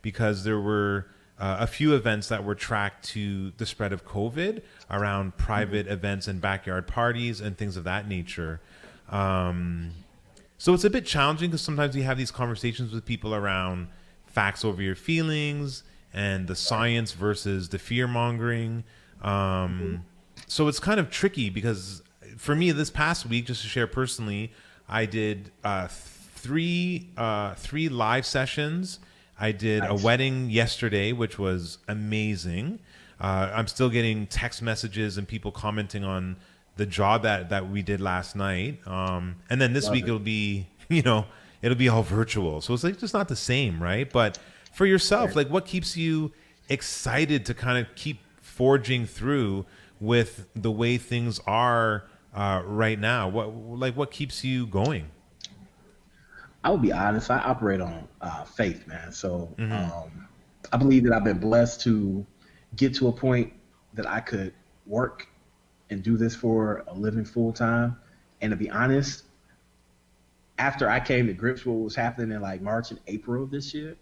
Speaker 20: because there were a few events that were tracked to the spread of COVID around private events and backyard parties and things of that nature. So it's a bit challenging because sometimes you have these conversations with people around facts over your feelings and the science versus the fear mongering. So it's kind of tricky because for me this past week, just to share personally, I did three live sessions. I did a wedding yesterday, which was amazing. I'm still getting text messages and people commenting on the job that we did last night. And then this week it'll be, it'll be all virtual. So it's like just not the same, right? But for yourself, like what keeps you excited to kind of keep forging through with the way things are right now? What keeps you going?
Speaker 21: I will be honest, I operate on faith, man. So I believe that I've been blessed to get to a point that I could work and do this for a living full time. And to be honest, after I came to grips with what was happening in like March and April of this year,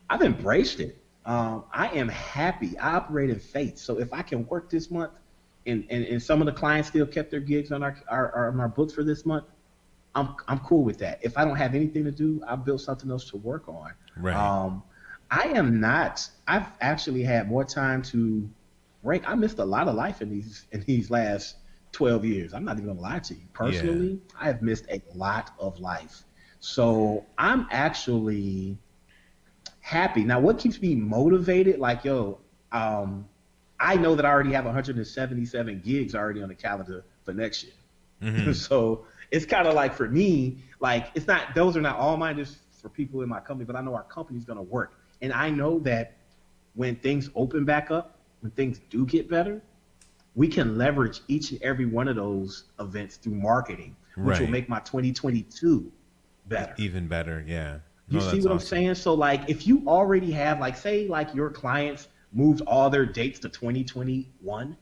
Speaker 21: I've embraced it. I am happy. I operate in faith. So if I can work this month and some of the clients still kept their gigs on our books for this month, I'm cool with that. If I don't have anything to do, I've built something else to work on.
Speaker 20: Right.
Speaker 21: I've actually had more time to break. I missed a lot of life in these last 12 years. I'm not even gonna lie to you. Personally, I have missed a lot of life. So I'm actually happy. Now, what keeps me motivated? Like, I know that I already have 177 gigs already on the calendar for next year. So it's kind of like, for me, like, those are not all mine, just for people in my company, but I know our company's going to work. And I know that when things open back up, when things do get better, we can leverage each and every one of those events through marketing, which will make my 2022 better.
Speaker 20: Even better, yeah.
Speaker 21: You see what I'm saying? So, like, if you already have, like, say, like, your clients moved all their dates to 2021,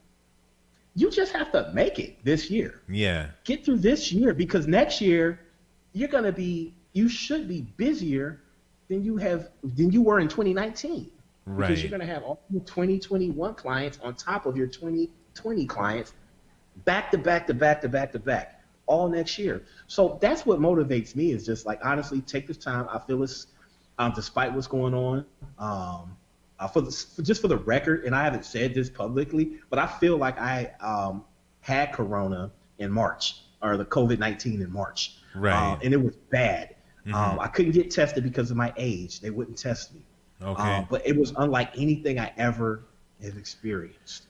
Speaker 21: you just have to make it this year.
Speaker 20: Yeah.
Speaker 21: Get through this year, because next year you should be busier than you were in 2019.
Speaker 20: Right.
Speaker 21: Because you're going to have all your 2021 clients on top of your 2020 clients back to back to back to back to back all next year. So that's what motivates me, is just like, honestly, take this time. I feel it's, despite what's going on, just for the record, and I haven't said this publicly, but I feel like I had Corona in March, or the COVID-19 in March.
Speaker 20: Right.
Speaker 21: And it was bad. I couldn't get tested because of my age. They wouldn't test me.
Speaker 20: Okay.
Speaker 21: But it was unlike anything I ever have experienced.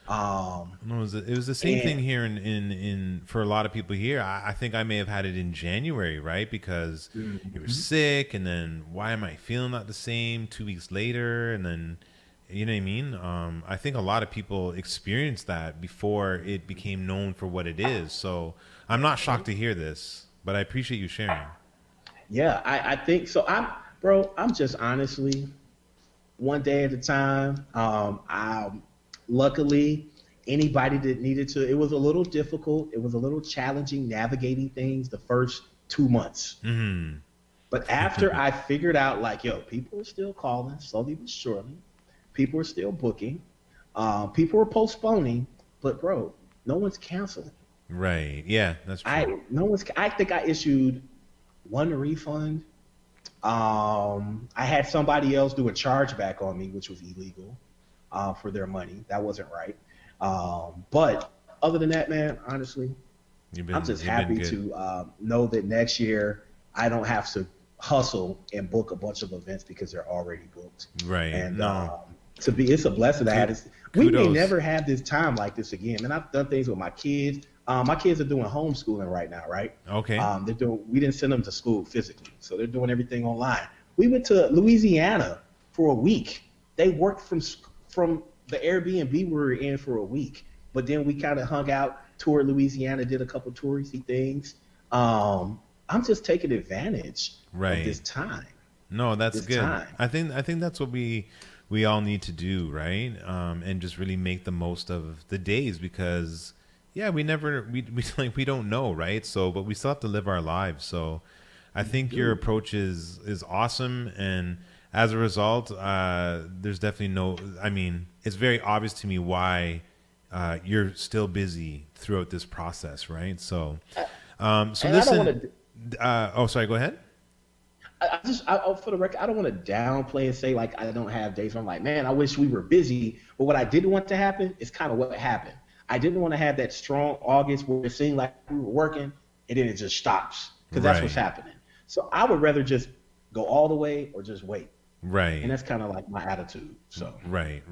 Speaker 20: No, it was the same thing here in for a lot of people here. I think I may have had it in January, right? Because you were sick, and then why am I feeling not the same 2 weeks later? And then, you know what I mean? I think a lot of people experienced that before it became known for what it is. So I'm not shocked to hear this, but I appreciate you sharing.
Speaker 21: Yeah, I think so. I'm just honestly one day at a time. Luckily, anybody that needed to, it was a little difficult. It was a little challenging navigating things the first 2 months.
Speaker 20: Mm-hmm.
Speaker 21: But after I figured out, like, yo, people are still calling, slowly but surely. People are still booking. People are postponing. But, bro, no one's canceling.
Speaker 20: Right. Yeah, that's true.
Speaker 21: I think I issued one refund. I had somebody else do a chargeback on me, which was illegal. For their money. That wasn't right. But other than that, man, honestly, I'm just happy to know that next year I don't have to hustle and book a bunch of events because they're already booked.
Speaker 20: Right.
Speaker 21: And it's a blessing to have this. We may never have this time like this again. And I've done things with my kids. My kids are doing homeschooling right now, right? Okay. We didn't send them to school physically, so they're doing everything online. We went to Louisiana for a week. They worked from the Airbnb we were in for a week, but then we kind of hung out, toured Louisiana, did a couple touristy things. I'm just taking advantage of this time.
Speaker 20: No, that's good. I think that's what we all need to do, right? And just really make the most of the days because, yeah, we don't know, right? So, but we still have to live our lives. So, I think your approach is awesome, and as a result, there's definitely it's very obvious to me why you're still busy throughout this process, right? So, listen. Sorry, go ahead.
Speaker 21: For the record, I don't want to downplay and say like I don't have days where I'm like, man, I wish we were busy. But what I didn't want to happen is kind of what happened. I didn't want to have that strong August where it seemed like we were working and then it just stops because that's what's happening. So I would rather just go all the way or just wait.
Speaker 20: Right.
Speaker 21: And that's kind of like my attitude. So
Speaker 20: Right.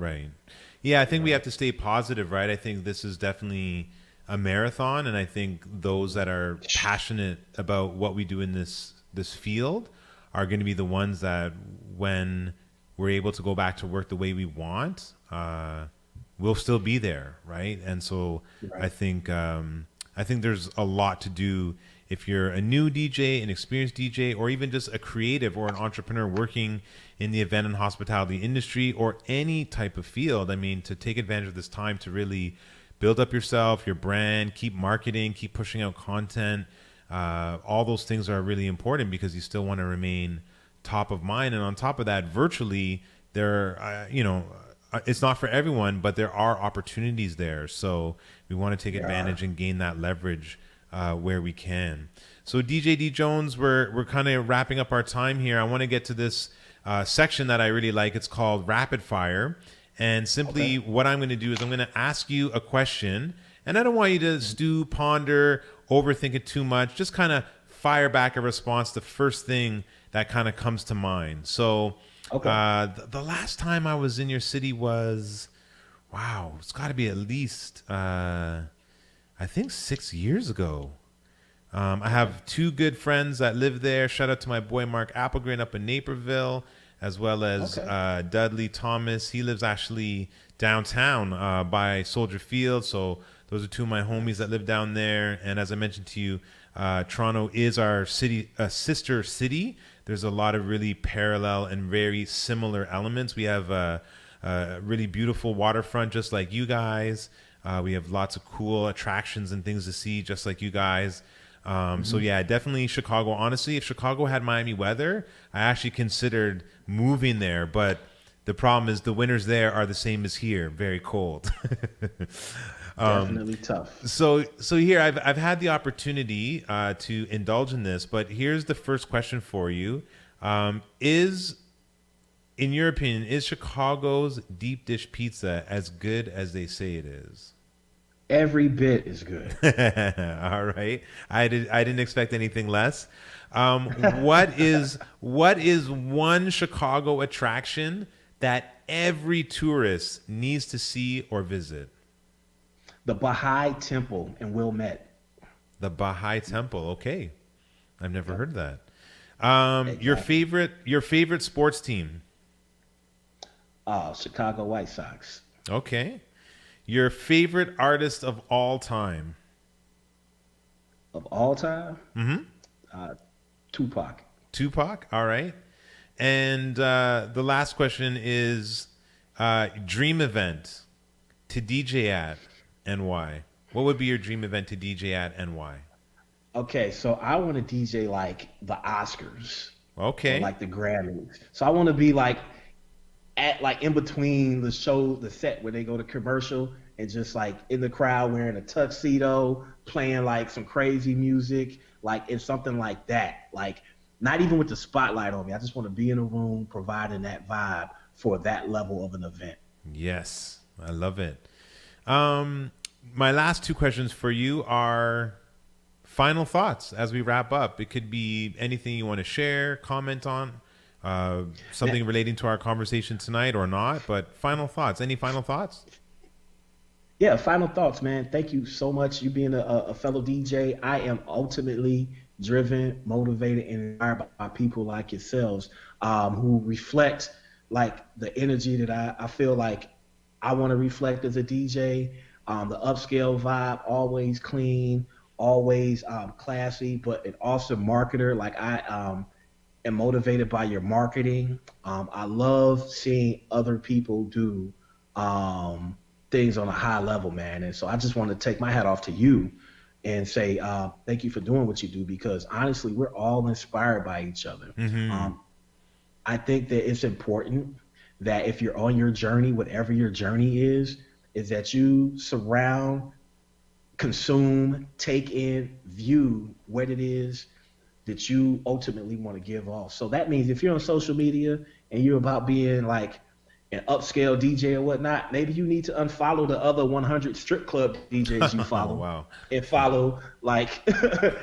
Speaker 20: Yeah, I think we have to stay positive, right? I think this is definitely a marathon, and I think those that are passionate about what we do in this field are going to be the ones that when we're able to go back to work the way we want, we'll still be there, right? And so I think there's a lot to do if you're a new DJ, an experienced DJ, or even just a creative or an entrepreneur working in the event and hospitality industry or any type of field. I mean, to take advantage of this time to really build up yourself, your brand, keep marketing, keep pushing out content. All those things are really important because you still want to remain top of mind. And on top of that, virtually, it's not for everyone, but there are opportunities there. So we want to take advantage and gain that leverage where we can. So DJ D Jones, we're kind of wrapping up our time here. I want to get to this section that I really like. It's called Rapid Fire. And simply what I'm going to do is I'm going to ask you a question. And I don't want you to stew, ponder, overthink it too much. Just kind of fire back a response, the first thing that kind of comes to mind. So the last time I was in your city was, it's got to be at least, I think 6 years ago. I have two good friends that live there. Shout out to my boy Mark Applegrain up in Naperville, as well as Dudley Thomas. He lives actually downtown by Soldier Field. So those are two of my homies that live down there. And as I mentioned to you, Toronto is our sister city. There's a lot of really parallel and very similar elements. We have a really beautiful waterfront, just like you guys. We have lots of cool attractions and things to see, just like you guys. So yeah, definitely Chicago. Honestly, if Chicago had Miami weather, I actually considered moving there, but the problem is the winters there are the same as here, very cold.
Speaker 21: Definitely tough.
Speaker 20: So here I've had the opportunity to indulge in this, but here's the first question for you: in your opinion, is Chicago's deep dish pizza as good as they say it is?
Speaker 21: Every bit is good.
Speaker 20: All right. I didn't expect anything less. What is one Chicago attraction that every tourist needs to see or visit?
Speaker 21: The Baha'i Temple in Wilmette.
Speaker 20: The Baha'i Temple. Okay, I've never heard that.
Speaker 21: Exactly.
Speaker 20: Your favorite sports team?
Speaker 21: Chicago White Sox.
Speaker 20: Okay. Your favorite artist of all time?
Speaker 21: Of all time?
Speaker 20: Mm-hmm.
Speaker 21: Tupac.
Speaker 20: Tupac. All right. And the last question is dream event to DJ at and why? What would be your dream event to DJ at and why?
Speaker 21: Okay, so I want to DJ like the Oscars.
Speaker 20: Okay.
Speaker 21: Or like the Grammys. So I want to be like at like in between the show, the set where they go to commercial and just like in the crowd wearing a tuxedo, playing like some crazy music, like it's something like that. Like not even with the spotlight on me. I just want to be in a room providing that vibe for that level of an event.
Speaker 20: Yes, I love it. My last two questions for you are final thoughts as we wrap up. It could be anything you want to share, comment on, something relating to our conversation tonight or not, but final thoughts. Any final thoughts?
Speaker 21: Yeah, final thoughts, man. Thank you so much. You being a fellow DJ. I am ultimately driven, motivated, and inspired by people like yourselves who reflect like the energy that I feel like I want to reflect as a DJ. The upscale vibe, always clean, always classy, but an awesome marketer. Like I am motivated by your marketing. I love seeing other people do things on a high level, man. And so I just want to take my hat off to you and say thank you for doing what you do, because honestly, we're all inspired by each other.
Speaker 20: Mm-hmm.
Speaker 21: I think that it's important that if you're on your journey, whatever your journey is that you surround, consume, take in, view what it is that you ultimately want to give off. So that means if you're on social media and you're about being like an upscale DJ or whatnot, maybe you need to unfollow the other 100 strip club DJs you follow.
Speaker 20: Wow.
Speaker 21: And follow like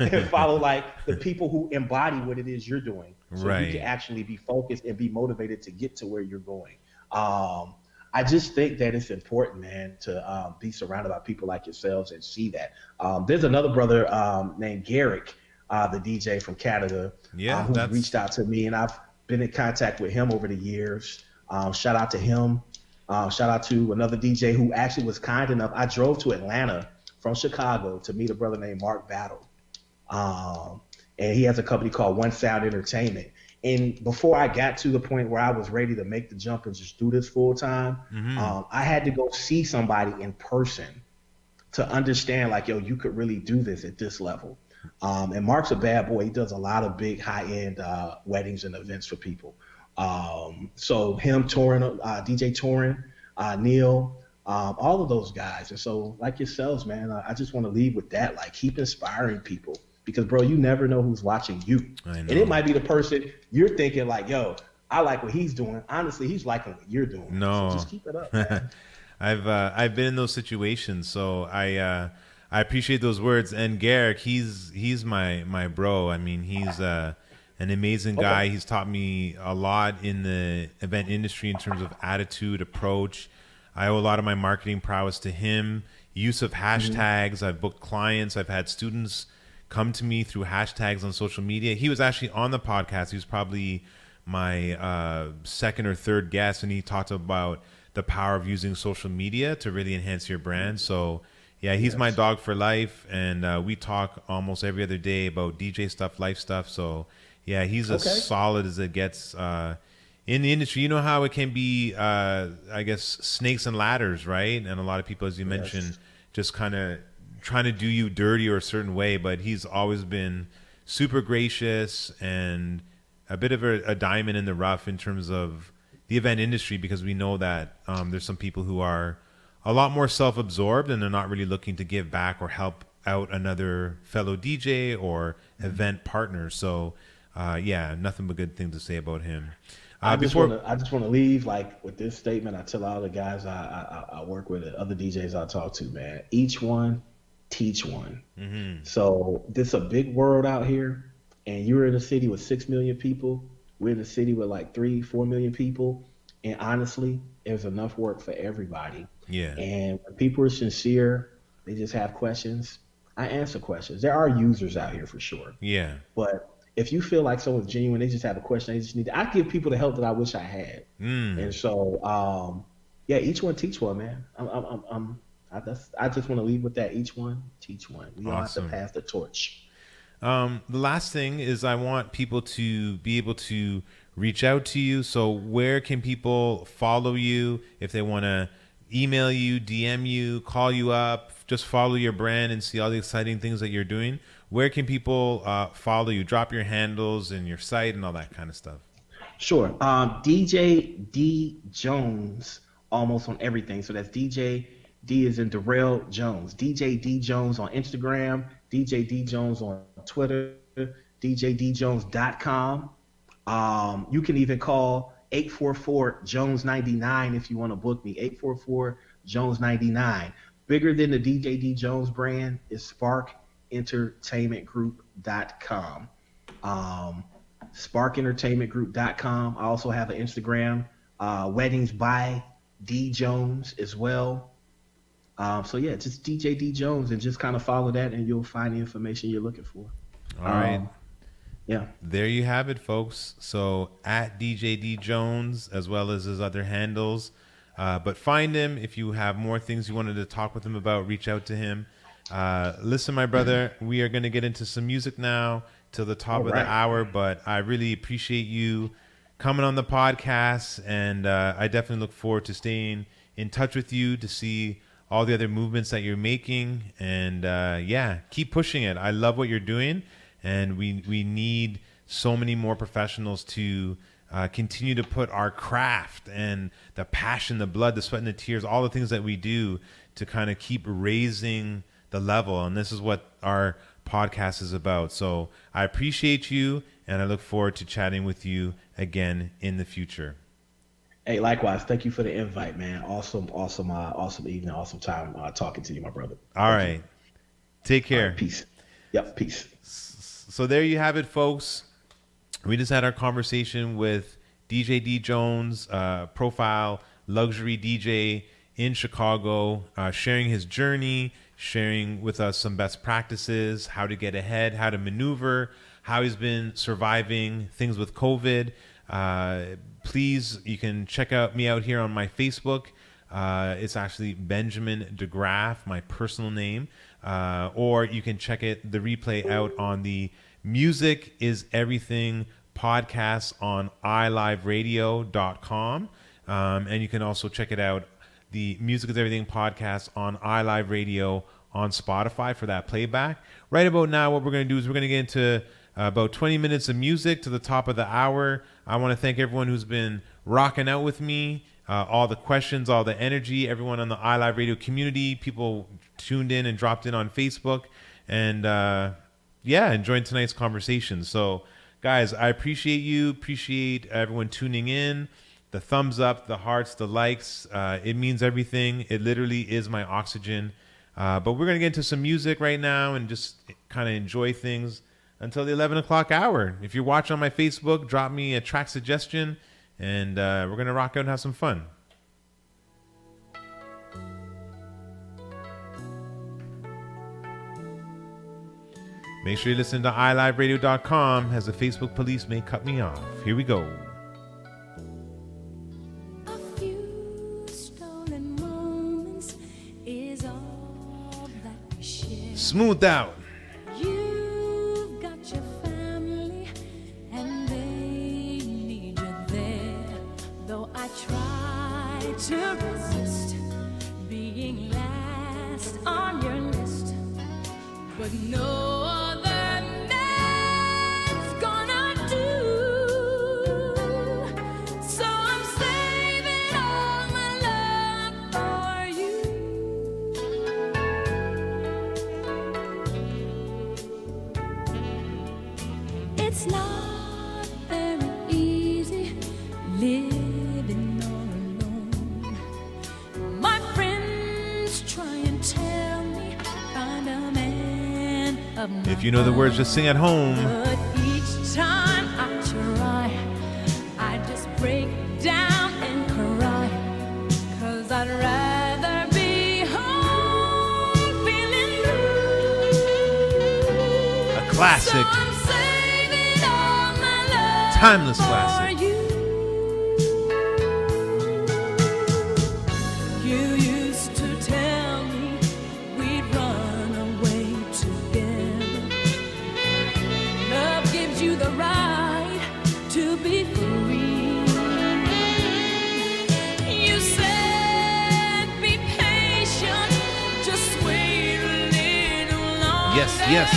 Speaker 21: and follow like the people who embody what it is you're doing. So
Speaker 20: Right.
Speaker 21: you can actually be focused and be motivated to get to where you're going. I just think that it's important, man, to be surrounded by people like yourselves and see that. There's another brother named Garrick, the DJ from Canada,
Speaker 20: Yeah,
Speaker 21: who's
Speaker 20: that's
Speaker 21: reached out to me, and I've been in contact with him over the years. Shout out to him. Shout out to another DJ who actually was kind enough. I drove to Atlanta from Chicago to meet a brother named Mark Battle. And he has a company called One Sound Entertainment. And before I got to the point where I was ready to make the jump and just do this full time, I had to go see somebody in person to understand like, yo, you could really do this at this level. And Mark's a bad boy. He does a lot of big high-end weddings and events for people. So him, Torin, DJ Torin, Neil, all of those guys. And so like yourselves, man, I just want to leave with that. Like keep inspiring people. Because, bro, you never know who's watching you.
Speaker 20: I know.
Speaker 21: And it might be the person you're thinking like, yo, I like what he's doing. Honestly, he's liking what you're doing.
Speaker 20: No.
Speaker 21: So just keep it up, man.
Speaker 20: I've been in those situations, so I appreciate those words. And Garrick, he's my bro. I mean, he's an amazing guy. He's taught me a lot in the event industry in terms of attitude, approach. I owe a lot of my marketing prowess to him. Use of hashtags. I've booked clients. I've had students come to me through hashtags on social media. He was actually on the podcast. He was probably my second or third guest, and he talked about the power of using social media to really enhance your brand. So yeah, he's my dog for life, and we talk almost every other day about DJ stuff, life stuff. So yeah, he's as solid as it gets in the industry. You know how it can be, I guess, snakes and ladders, right? And a lot of people, as you mentioned, just kind of trying to do you dirty or a certain way, but he's always been super gracious and a bit of a diamond in the rough in terms of the event industry, because we know that there's some people who are a lot more self-absorbed and they're not really looking to give back or help out another fellow DJ or event partner. So yeah, nothing but good things to say about him.
Speaker 21: I just want to leave like with this statement. I tell all the guys I work with, other DJs I talk to, man, each one teach one. So this is a big world out here, and you're in a city with 6 million people. We're in a city with like 3-4 million people, and honestly, there's enough work for everybody.
Speaker 20: Yeah.
Speaker 21: And when people are sincere, they just have questions, I answer questions. There are users out here for sure.
Speaker 20: Yeah.
Speaker 21: But if you feel like someone's genuine, they just have a question, they just need I give people the help that I wish I had. And so, yeah, each one teach one, man. I just want to leave with that. Each one teach one. We all have to pass the torch.
Speaker 20: The last thing is I want people to be able to reach out to you. So where can people follow you if they want to email you, DM you, call you up, just follow your brand and see all the exciting things that you're doing? Where can people follow you? Drop your handles and your site and all that kind of stuff.
Speaker 21: Sure. DJ D Jones, almost on everything. So that's DJ D is in Darrell Jones. DJ D Jones on Instagram. DJ D Jones on Twitter. DJDJones.com. You can even call 844-JONES99 if you want to book me. 844-JONES99. Bigger than the DJ D Jones brand is SparkEntertainmentGroup.com. SparkEntertainmentGroup.com. I also have an Instagram, Weddings by D Jones as well. So yeah, just DJ D Jones and just kind of follow that and you'll find the information you're looking for.
Speaker 20: All right.
Speaker 21: Yeah.
Speaker 20: There you have it, folks. So at DJ D Jones, as well as his other handles. But find him. If you have more things you wanted to talk with him about, reach out to him. Listen, my brother, we are going to get into some music now till the top of the hour, but I really appreciate you coming on the podcast, and I definitely look forward to staying in touch with you to see all the other movements that you're making, and yeah, keep pushing it. I love what you're doing, and we need so many more professionals to continue to put our craft and the passion, the blood, the sweat, and the tears, all the things that we do to kind of keep raising the level. And this is what our podcast is about. So I appreciate you, and I look forward to chatting with you again in the future.
Speaker 21: Hey, likewise. Thank you for the invite, man. Awesome evening, awesome time talking to you, my brother.
Speaker 20: All right. Take care.
Speaker 21: Peace. Yep, peace.
Speaker 20: So there you have it, folks. We just had our conversation with DJ D Jones, profile luxury DJ in Chicago, sharing his journey, sharing with us some best practices, how to get ahead, how to maneuver, how he's been surviving things with COVID. Please, you can check me out here on my Facebook. It's actually Benjamin DeGraff, my personal name. Or you can check the replay out on the Music is Everything podcast on iLiveRadio.com. And you can also check it out, the Music is Everything podcast on iLive Radio on Spotify for that playback. Right about now, what we're going to do is we're going to get into about 20 minutes of music to the top of the hour. I want to thank everyone who's been rocking out with me, all the questions, all the energy, everyone on the iLive Radio community, people tuned in and dropped in on Facebook, and yeah, enjoying tonight's conversation. So guys, I appreciate everyone tuning in, the thumbs up, the hearts, the likes. It means everything. It literally is my oxygen. But we're going to get into some music right now and just kind of enjoy things until the 11 o'clock hour. If you're watching on my Facebook, drop me a track suggestion, and we're going to rock out and have some fun. Make sure you listen to iLiveRadio.com, as the Facebook police may cut me off. Here we go. Smooth out.
Speaker 6: You've got your family and they need you there. Though I try to resist being last on your list, but no other man's gonna do. So I'm saving all my love for you. It's not very easy living all alone. My friends try and tell me find a man of my
Speaker 20: If you know the words, just sing at home.
Speaker 6: but each time I try, I just break down and cry. 'Cause I'd rather be home
Speaker 20: classic. Timeless classic.
Speaker 6: You used to tell me we'd run away together. Love gives you the right to be free. You said be patient, just wait a little longer.
Speaker 20: Yes, yes.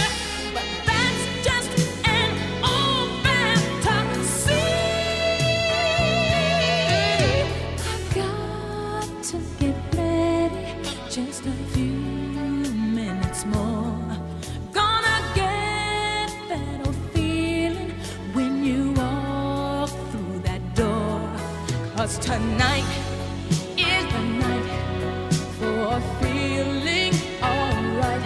Speaker 6: Tonight is the night for feeling alright.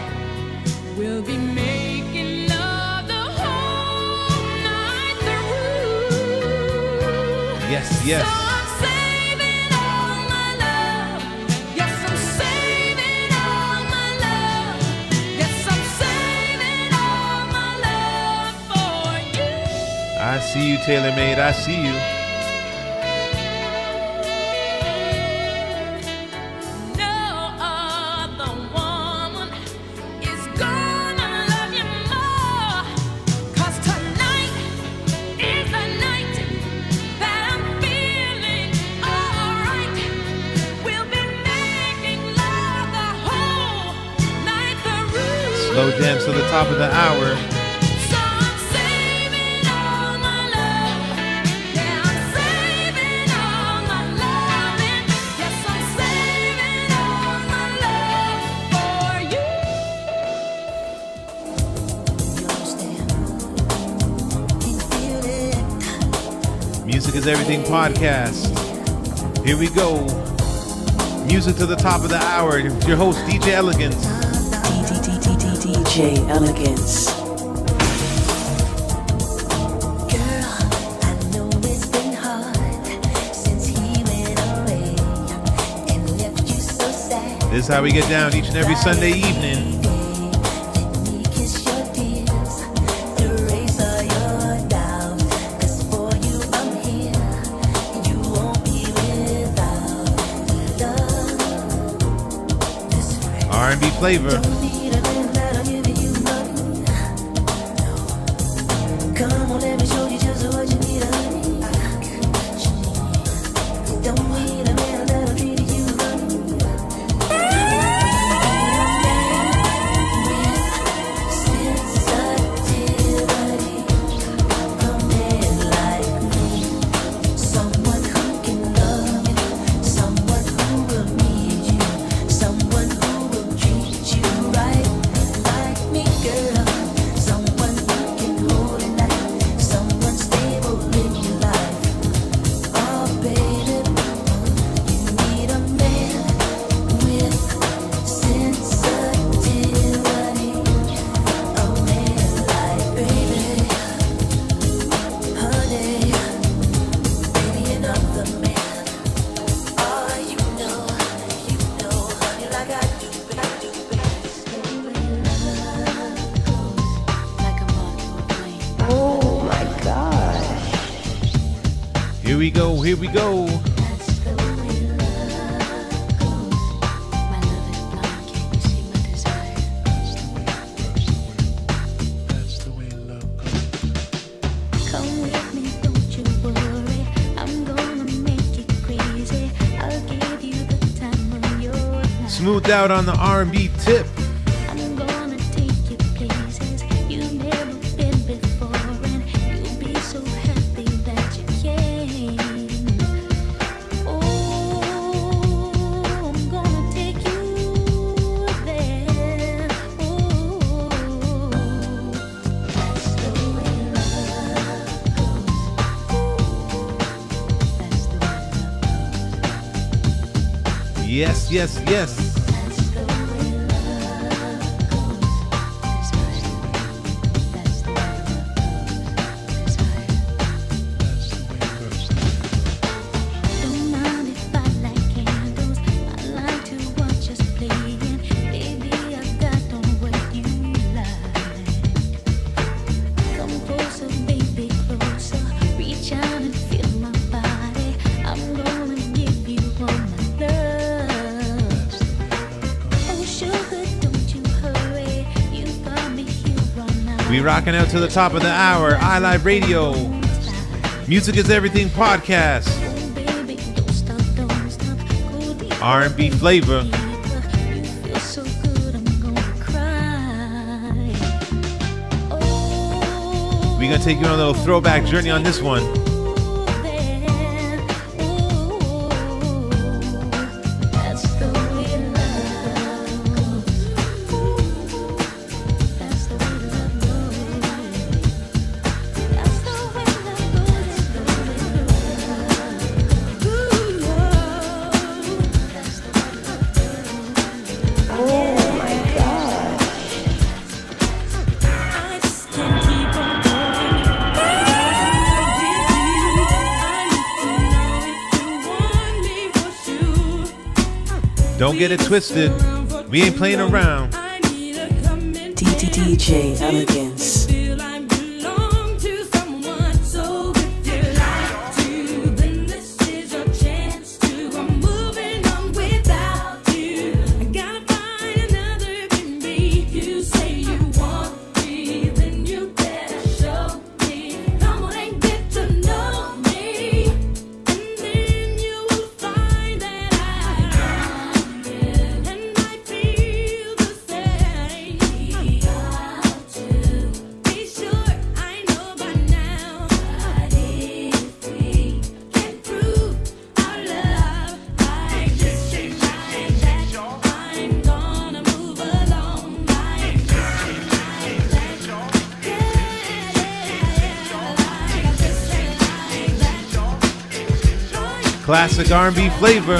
Speaker 6: We'll be making love the whole night through.
Speaker 20: Yes, yes.
Speaker 6: So I'm saving all my love. Yes, I'm saving all my love. Yes, I'm saving all my love for you.
Speaker 20: I see you, TaylorMade. I see you. Slow jams to the top of the hour. Music is Everything podcast. Here we go. Music to the top of the hour. It's your host, DJ Elegance.
Speaker 1: DJ Elegance.
Speaker 20: This is how we get down each and every Sunday evening. R&B flavor. Here we go. Smoothed out on the R&B tip. Yes, yes, yes. We rocking out to the top of the hour. iLive Radio. Music is Everything podcast. R&B flavor. We're gonna take you on a little throwback journey on this one. Don't get it twisted. We ain't playing around.
Speaker 1: DJ Elegance.
Speaker 20: Classic R&B flavor.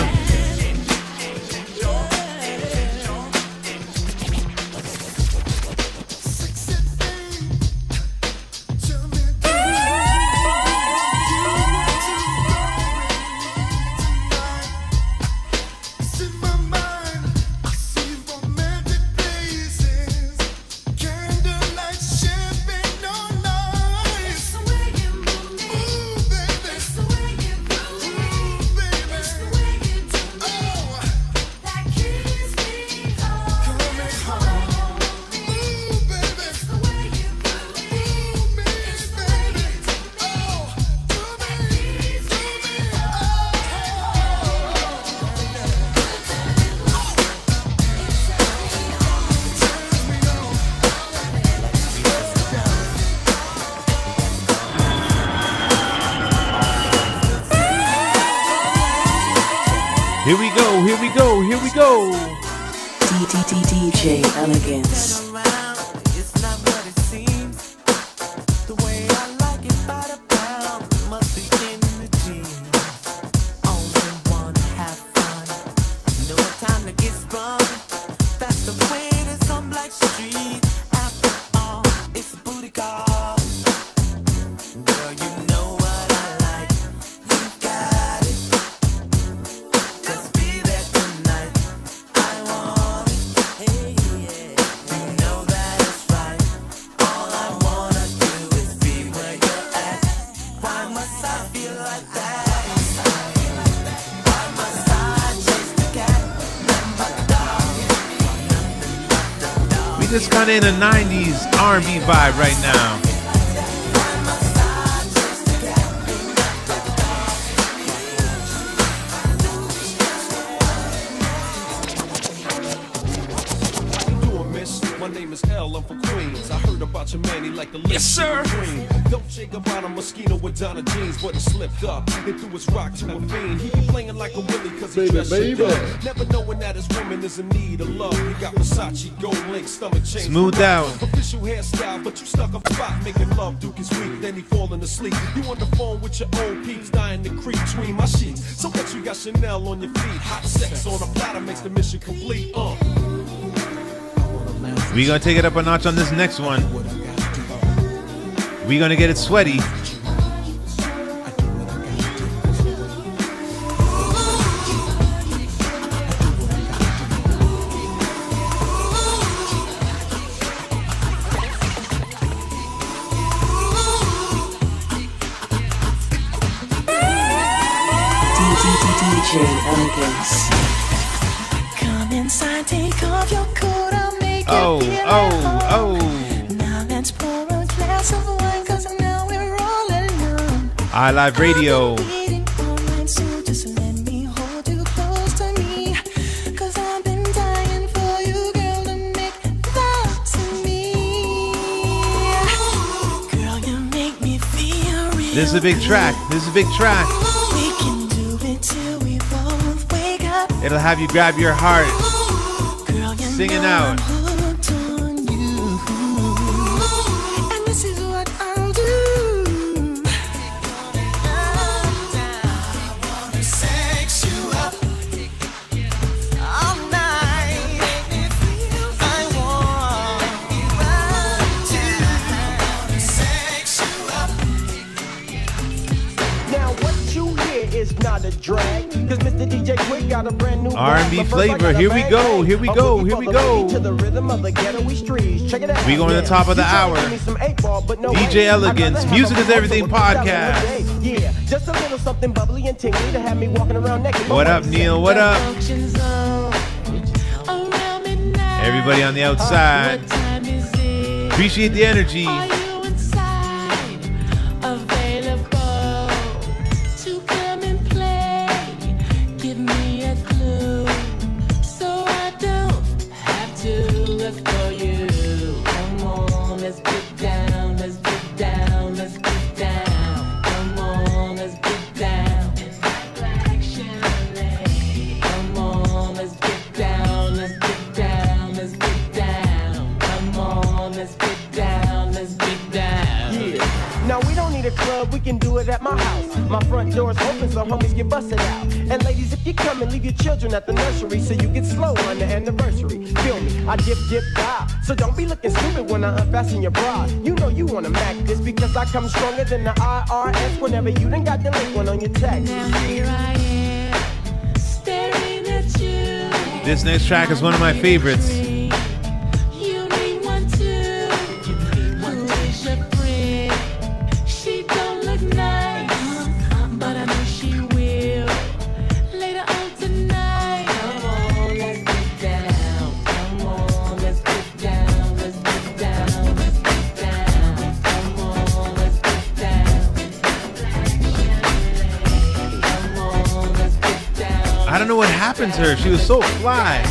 Speaker 20: Here we go, here we go, here we go.
Speaker 1: DJ Elegance.
Speaker 20: Just kind of in a 90s R&B vibe right now.
Speaker 7: My name is L, I'm from Queens. I heard about your man, he like the
Speaker 6: Yes, sir.
Speaker 7: Dolce Gabbana Moschino with Donna jeans, but he slipped up and threw his rock to a fiend. He be playing like a Willie cause he dressed shit up. Never knowing that his woman is in need of love. He got Versace, gold link, stomach chains.
Speaker 20: Smooth out.
Speaker 7: Official hairstyle, but you stuck up spot making love. Duke is weak, then he falling asleep. You on the phone with your old peeps, dying to creep between my sheets. So what you got Chanel on your feet? Hot sex on a platter makes the mission complete.
Speaker 20: We're gonna take it up a notch on this next one. We're gonna get it sweaty.
Speaker 1: DJ Elegance.
Speaker 6: Come inside, take off your coat, I'll make
Speaker 20: Oh,
Speaker 6: you feel
Speaker 20: oh,
Speaker 6: at home.
Speaker 20: oh.
Speaker 6: Now let's pour
Speaker 20: iLive Radio.
Speaker 6: So just let me hold you close to me, 'cause I've been dying for you, girl, to make love to me. Girl, you make me feel real.
Speaker 20: This is a big track. This is a big track.
Speaker 6: We can do it till we both wake up.
Speaker 20: It'll have you grab your heart,
Speaker 6: Girl, you
Speaker 20: singing
Speaker 6: know
Speaker 20: out.
Speaker 6: I'm hooked on you. And this is what I'll do. Sex you up all night. I want to sex you up.
Speaker 2: Now what you hear is not a drag, 'cause Mr. DJ Quick got a brand new
Speaker 20: R&B
Speaker 2: bag. But first I
Speaker 20: flavor.
Speaker 2: got
Speaker 20: Here
Speaker 2: a
Speaker 20: we
Speaker 2: bang,
Speaker 20: go.
Speaker 2: bang.
Speaker 20: Here we
Speaker 2: A
Speaker 20: go.
Speaker 2: boogie
Speaker 20: Here
Speaker 2: for
Speaker 20: we
Speaker 2: the
Speaker 20: go.
Speaker 2: lady to the rhythm of the ghetto streets. Check it out.
Speaker 20: We going to the top of the
Speaker 2: You tryna
Speaker 20: hour.
Speaker 2: give me some 8-ball, but no
Speaker 20: DJ
Speaker 2: way. I'd
Speaker 20: Elegance,
Speaker 2: rather have
Speaker 20: Music
Speaker 2: a
Speaker 20: is Everything
Speaker 2: with $2 a
Speaker 20: podcast.
Speaker 2: day. Yeah, just a little something bubbly and tingly to have me walking around naked.
Speaker 20: What up, Neil? What up? Everybody on the outside. Appreciate the energy.
Speaker 6: Available to come and play. Give me a clue so I don't have to look for you. Come on, let's get down, let's get down, let's get down. Come on, let's get down. Come on, let's get down, let's get down, let's get down. Come on, let's get down, let's get down.
Speaker 2: Yeah. Now we don't need a club, we can do it at my house. My front door's open, so homies get busted out. And ladies, if you come and leave your children at the nursery, so you get slow on the anniversary. Feel me? I dip, die. So don't be looking stupid when I unfasten your bra. You know you wanna mac this because I come stronger than the IRS whenever you done got delinquent on your taxes.
Speaker 6: Here I am, staring at you.
Speaker 20: This next track is one of my favorites.
Speaker 6: You need one too. Who is your friend? She don't look nice, but I know she will. Later on tonight. Come on, let's get down. Come on, let's get down. Let's get down. Let's get down. Come on, let's get down. Come on, let's get down.
Speaker 20: I don't know what happened to her. She was so fly.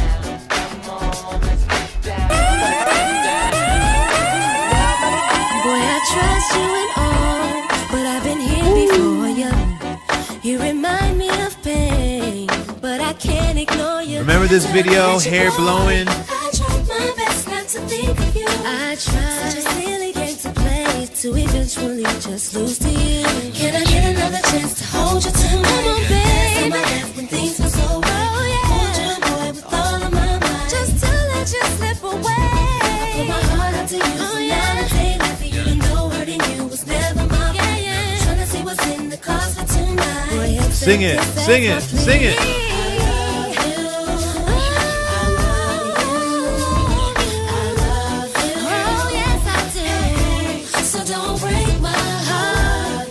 Speaker 6: Boy, I trust you and all, but I've been here before you. You remind me of pain, but I can't ignore you.
Speaker 20: Remember this video? Hair blowing.
Speaker 6: I tried my best not to think of you. I tried. Such a silly game to play to eventually just lose to you. Can I get another chance to hold you tonight? Come on, baby. My life when things were so right. Hold you, boy, with all of my might. Just to let you slip away. I put my heart out to you. Oh, yeah. Even though hurting you was never my plan. Trying to see what's in the cards for tonight. Boy,
Speaker 20: Sing it, sing it, sing it.
Speaker 6: Oh, yes, I do. So don't break my heart,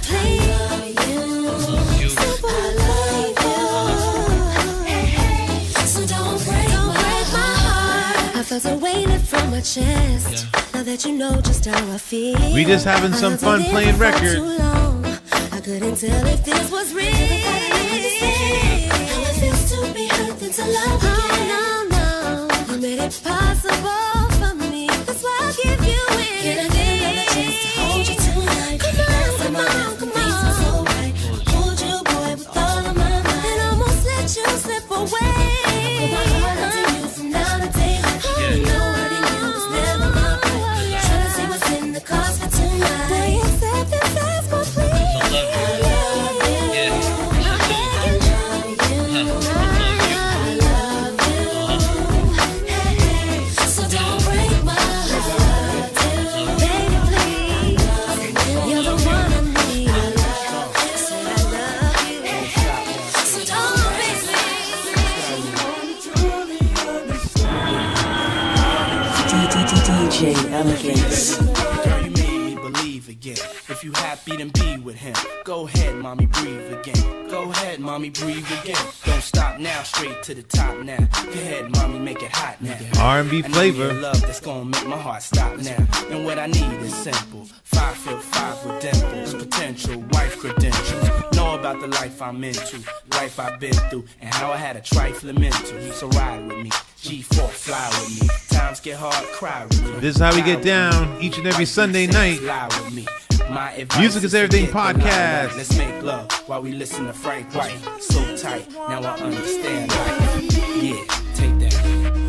Speaker 6: please. I love you. So don't break my heart. I felt a weight lift from my chest. Now that you know just how I feel.
Speaker 20: We just having some fun playing records.
Speaker 6: I couldn't tell if this was real. How it feels to be hurt than to love again. Oh, no. You made it possible for me. That's why I give you in. Can I get another chance to hold you tonight? Come on, come on. So right. Hold you, boy, with all of my might. And almost let you slip away. I put my heart out to you from now to daylight. You know hurting you was never my plan. Trying to see what's in the cards for tonight. They accept this as complete.
Speaker 1: DJ Elegance.
Speaker 8: Girl, you made me believe again. If you happy, then be with him. Go ahead, mommy, breathe again. Go ahead, mommy, breathe again. Don't stop now, straight to the top now. Go ahead, mommy, make it hot now.
Speaker 20: R&B flavor.
Speaker 8: I need love that's gonna make my heart stop now. And what I need is simple. 5'5" with dimples, potential wife credentials. Know about the life I'm into, life I've been through, and how I had a trifling mental. So ride with me, G4, fly with me. Times get hard, cry with me.
Speaker 20: This is how we get down each and every Sunday night. Music is Everything podcast.
Speaker 8: Let's make love while we listen to Frank White. So tight, now I understand life. Yeah, take that.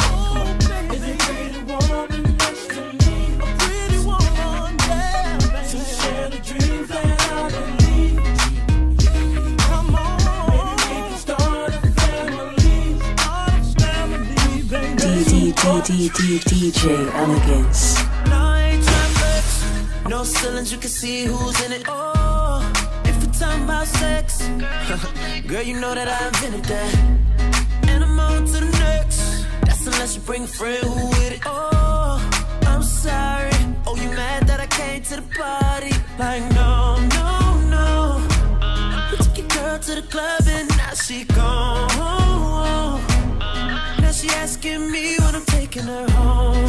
Speaker 8: Come on.
Speaker 1: DJ Elegance.
Speaker 9: No ceilings, you can see who's in it. Oh, if we're talking about sex, girl, you know that I invented that. And I'm on to the next. That's unless you bring a friend who with it. Oh, I'm sorry. Oh, you mad that I came to the party? Like, no, no, no. You took your girl to the club and now she gone. Now she asking me when I'm taking her home.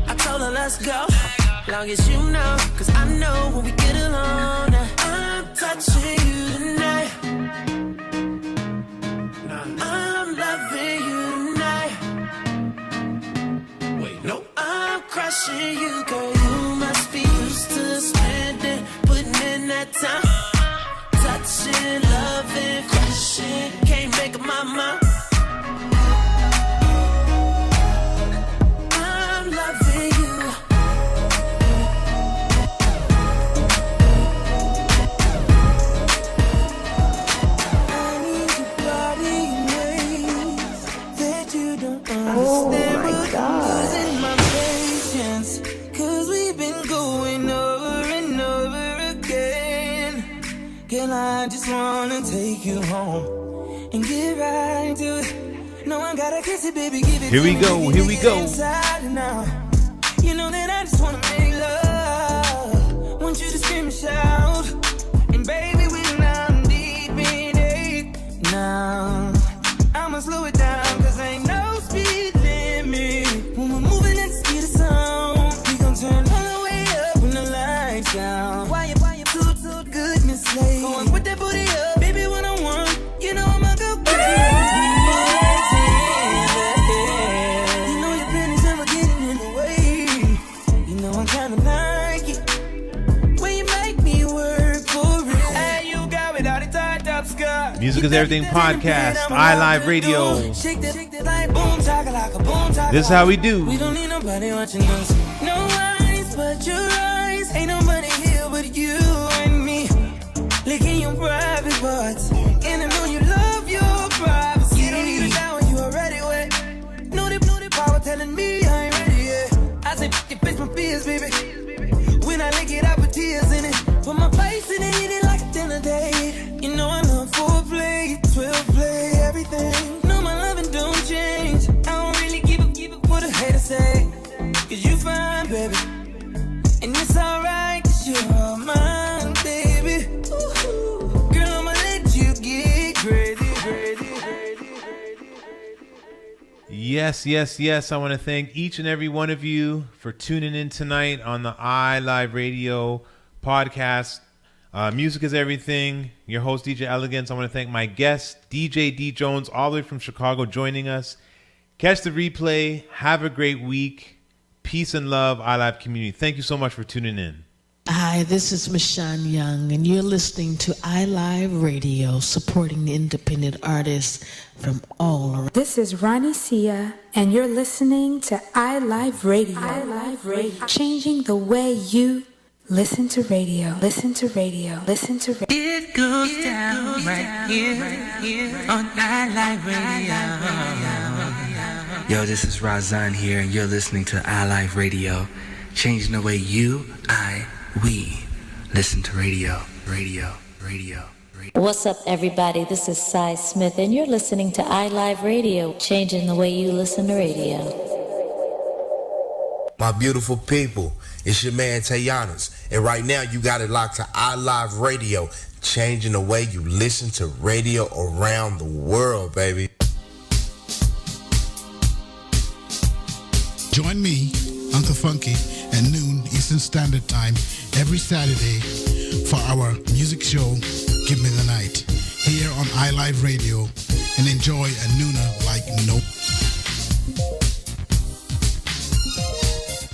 Speaker 9: I told her let's go, long as you know, cause I know when we get along. I'm touching you tonight, I'm loving you tonight. Wait, no, I'm crushing you, girl. You must be used to spending, putting in that time. Touching, loving, crushing, can't make up my mind. Oh my God. My patience, cause we've been going over and over again. Girl, I just wanna take you home and get right to it. No one gotta kiss it, baby, give it
Speaker 20: Here we
Speaker 9: to
Speaker 20: go,
Speaker 9: me,
Speaker 20: here we go.
Speaker 9: inside and out. You know that I just wanna make love. Want you to scream and shout. And baby, we're now deep in it. Now I'ma slow it down, cause ain't no speed limit. When we're moving at the speed of sound, we gon' turn all the way up when the lights down. Why you too good, Miss Slade? Go and put that booty up, baby, when I want. You know I'ma go get it. You know your pennies never getting in the way. You know I'm kinda like it when you make me work for it. Hey, you got it all the tied up skirt.
Speaker 20: Music is Everything podcast, iLive Radio. This is how we do.
Speaker 9: We don't need nobody watching us. No eyes but your eyes. Ain't nobody here but you and me. Licking your private parts. And I know you love your privacy. You don't need a shower, you already wet. Know the power telling me I ain't ready yet. I say, you fix my fears, baby. When I lick it, I put tears in it. Put my face in it, eat it like a dinner date. You know I love foreplay, 12 play, everything. No, my loving don't change. I don't really give up what a hater say. Cause you fine, baby. And it's alright, cause you're all mine, baby. Ooh, girl, I'ma let you get crazy.
Speaker 20: Yes. I want to thank each and every one of you for tuning in tonight on the iLive Radio podcast. Music is Everything. Your host, DJ Elegance. I want to thank my guest, DJ D Jones, all the way from Chicago, joining us. Catch the replay. Have a great week. Peace and love, iLive community. Thank you so much for tuning in.
Speaker 10: Hi, this is Michonne Young, and you're listening to iLive Radio, supporting independent artists from all around.
Speaker 23: This is Ronnie Sia, and you're listening to iLive Radio. iLive Radio. Changing the way you listen to radio. Listen to radio. Listen to radio.
Speaker 9: It goes down right here on iLive Radio.
Speaker 24: Yo, this is Razan here, and you're listening to iLive Radio. Changing the way you, we listen to radio.
Speaker 25: What's up, everybody? This is Cy Smith, and you're listening to iLive Radio, changing the way you listen to radio.
Speaker 4: my beautiful people. It's your man Tayanas, and right now you got it locked to iLive Radio, changing the way you listen to radio around the world, baby.
Speaker 11: Join me, Uncle Funky, at noon Eastern Standard Time every Saturday for our music show, Give Me the Night, here on iLive Radio, and enjoy a nooner like no.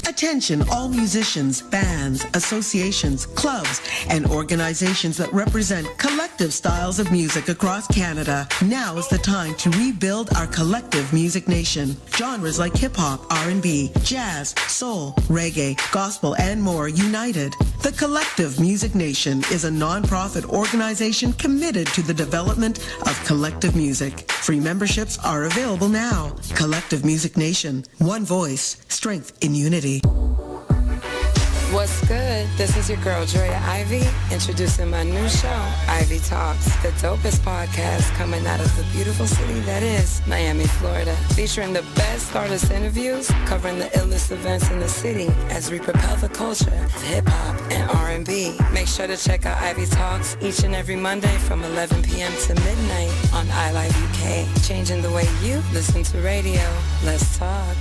Speaker 12: Attention all musicians, bands, associations, clubs, and organizations that represent collective styles of music across Canada. Now is the time to rebuild our collective music nation. Genres like hip-hop, R&B, jazz, soul, reggae, gospel, and more united. The Collective Music Nation is a non-profit organization committed to the development of collective music. Free memberships are available now. Collective Music Nation. One voice. Strength in unity.
Speaker 13: What's good? This is your girl, Joya Ivy, introducing my new show, Ivy Talks, the dopest podcast coming out of the beautiful city that is Miami, Florida, featuring the best artist interviews, covering the illest events in the city as we propel the culture of hip-hop and R&B. Make sure to check out Ivy Talks each and every Monday from 11 p.m. to midnight on iLive UK, changing the way you listen to radio. Let's talk.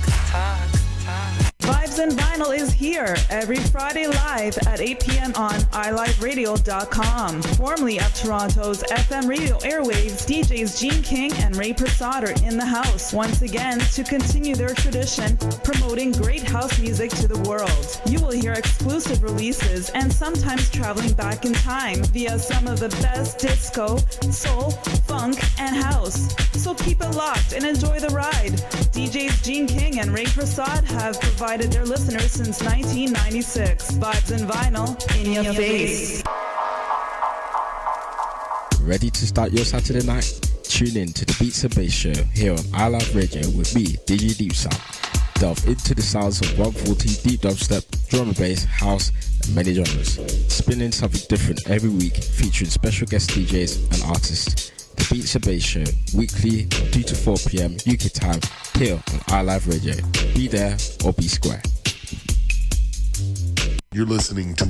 Speaker 15: Vibes and Vinyl is here every Friday live at 8 p.m. on iLiveRadio.com. Formerly of Toronto's FM radio airwaves, DJs Gene King and Ray Prasad are in the house once again to continue their tradition, promoting great house music to the world. You will hear exclusive releases and sometimes traveling back in time via some of the best disco, soul, funk, and house. So keep it locked and enjoy the ride. DJs Gene King and Ray Prasad have provided their listeners since 1996. Vibes and Vinyl in your face.
Speaker 16: Ready to start your Saturday night? Tune in to the Beats and Bass Show here on iLive Radio with me, DJ Deep Sound. Delve into the sounds of 140 deep dubstep, drum and bass, house, and many genres. Spinning something different every week, featuring special guest DJs and artists. The Beats and Bass Show, weekly 2 to 4 p.m. UK time, here on iLive Radio. Be there or be square.
Speaker 14: You're listening to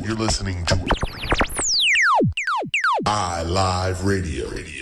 Speaker 14: iLive Radio.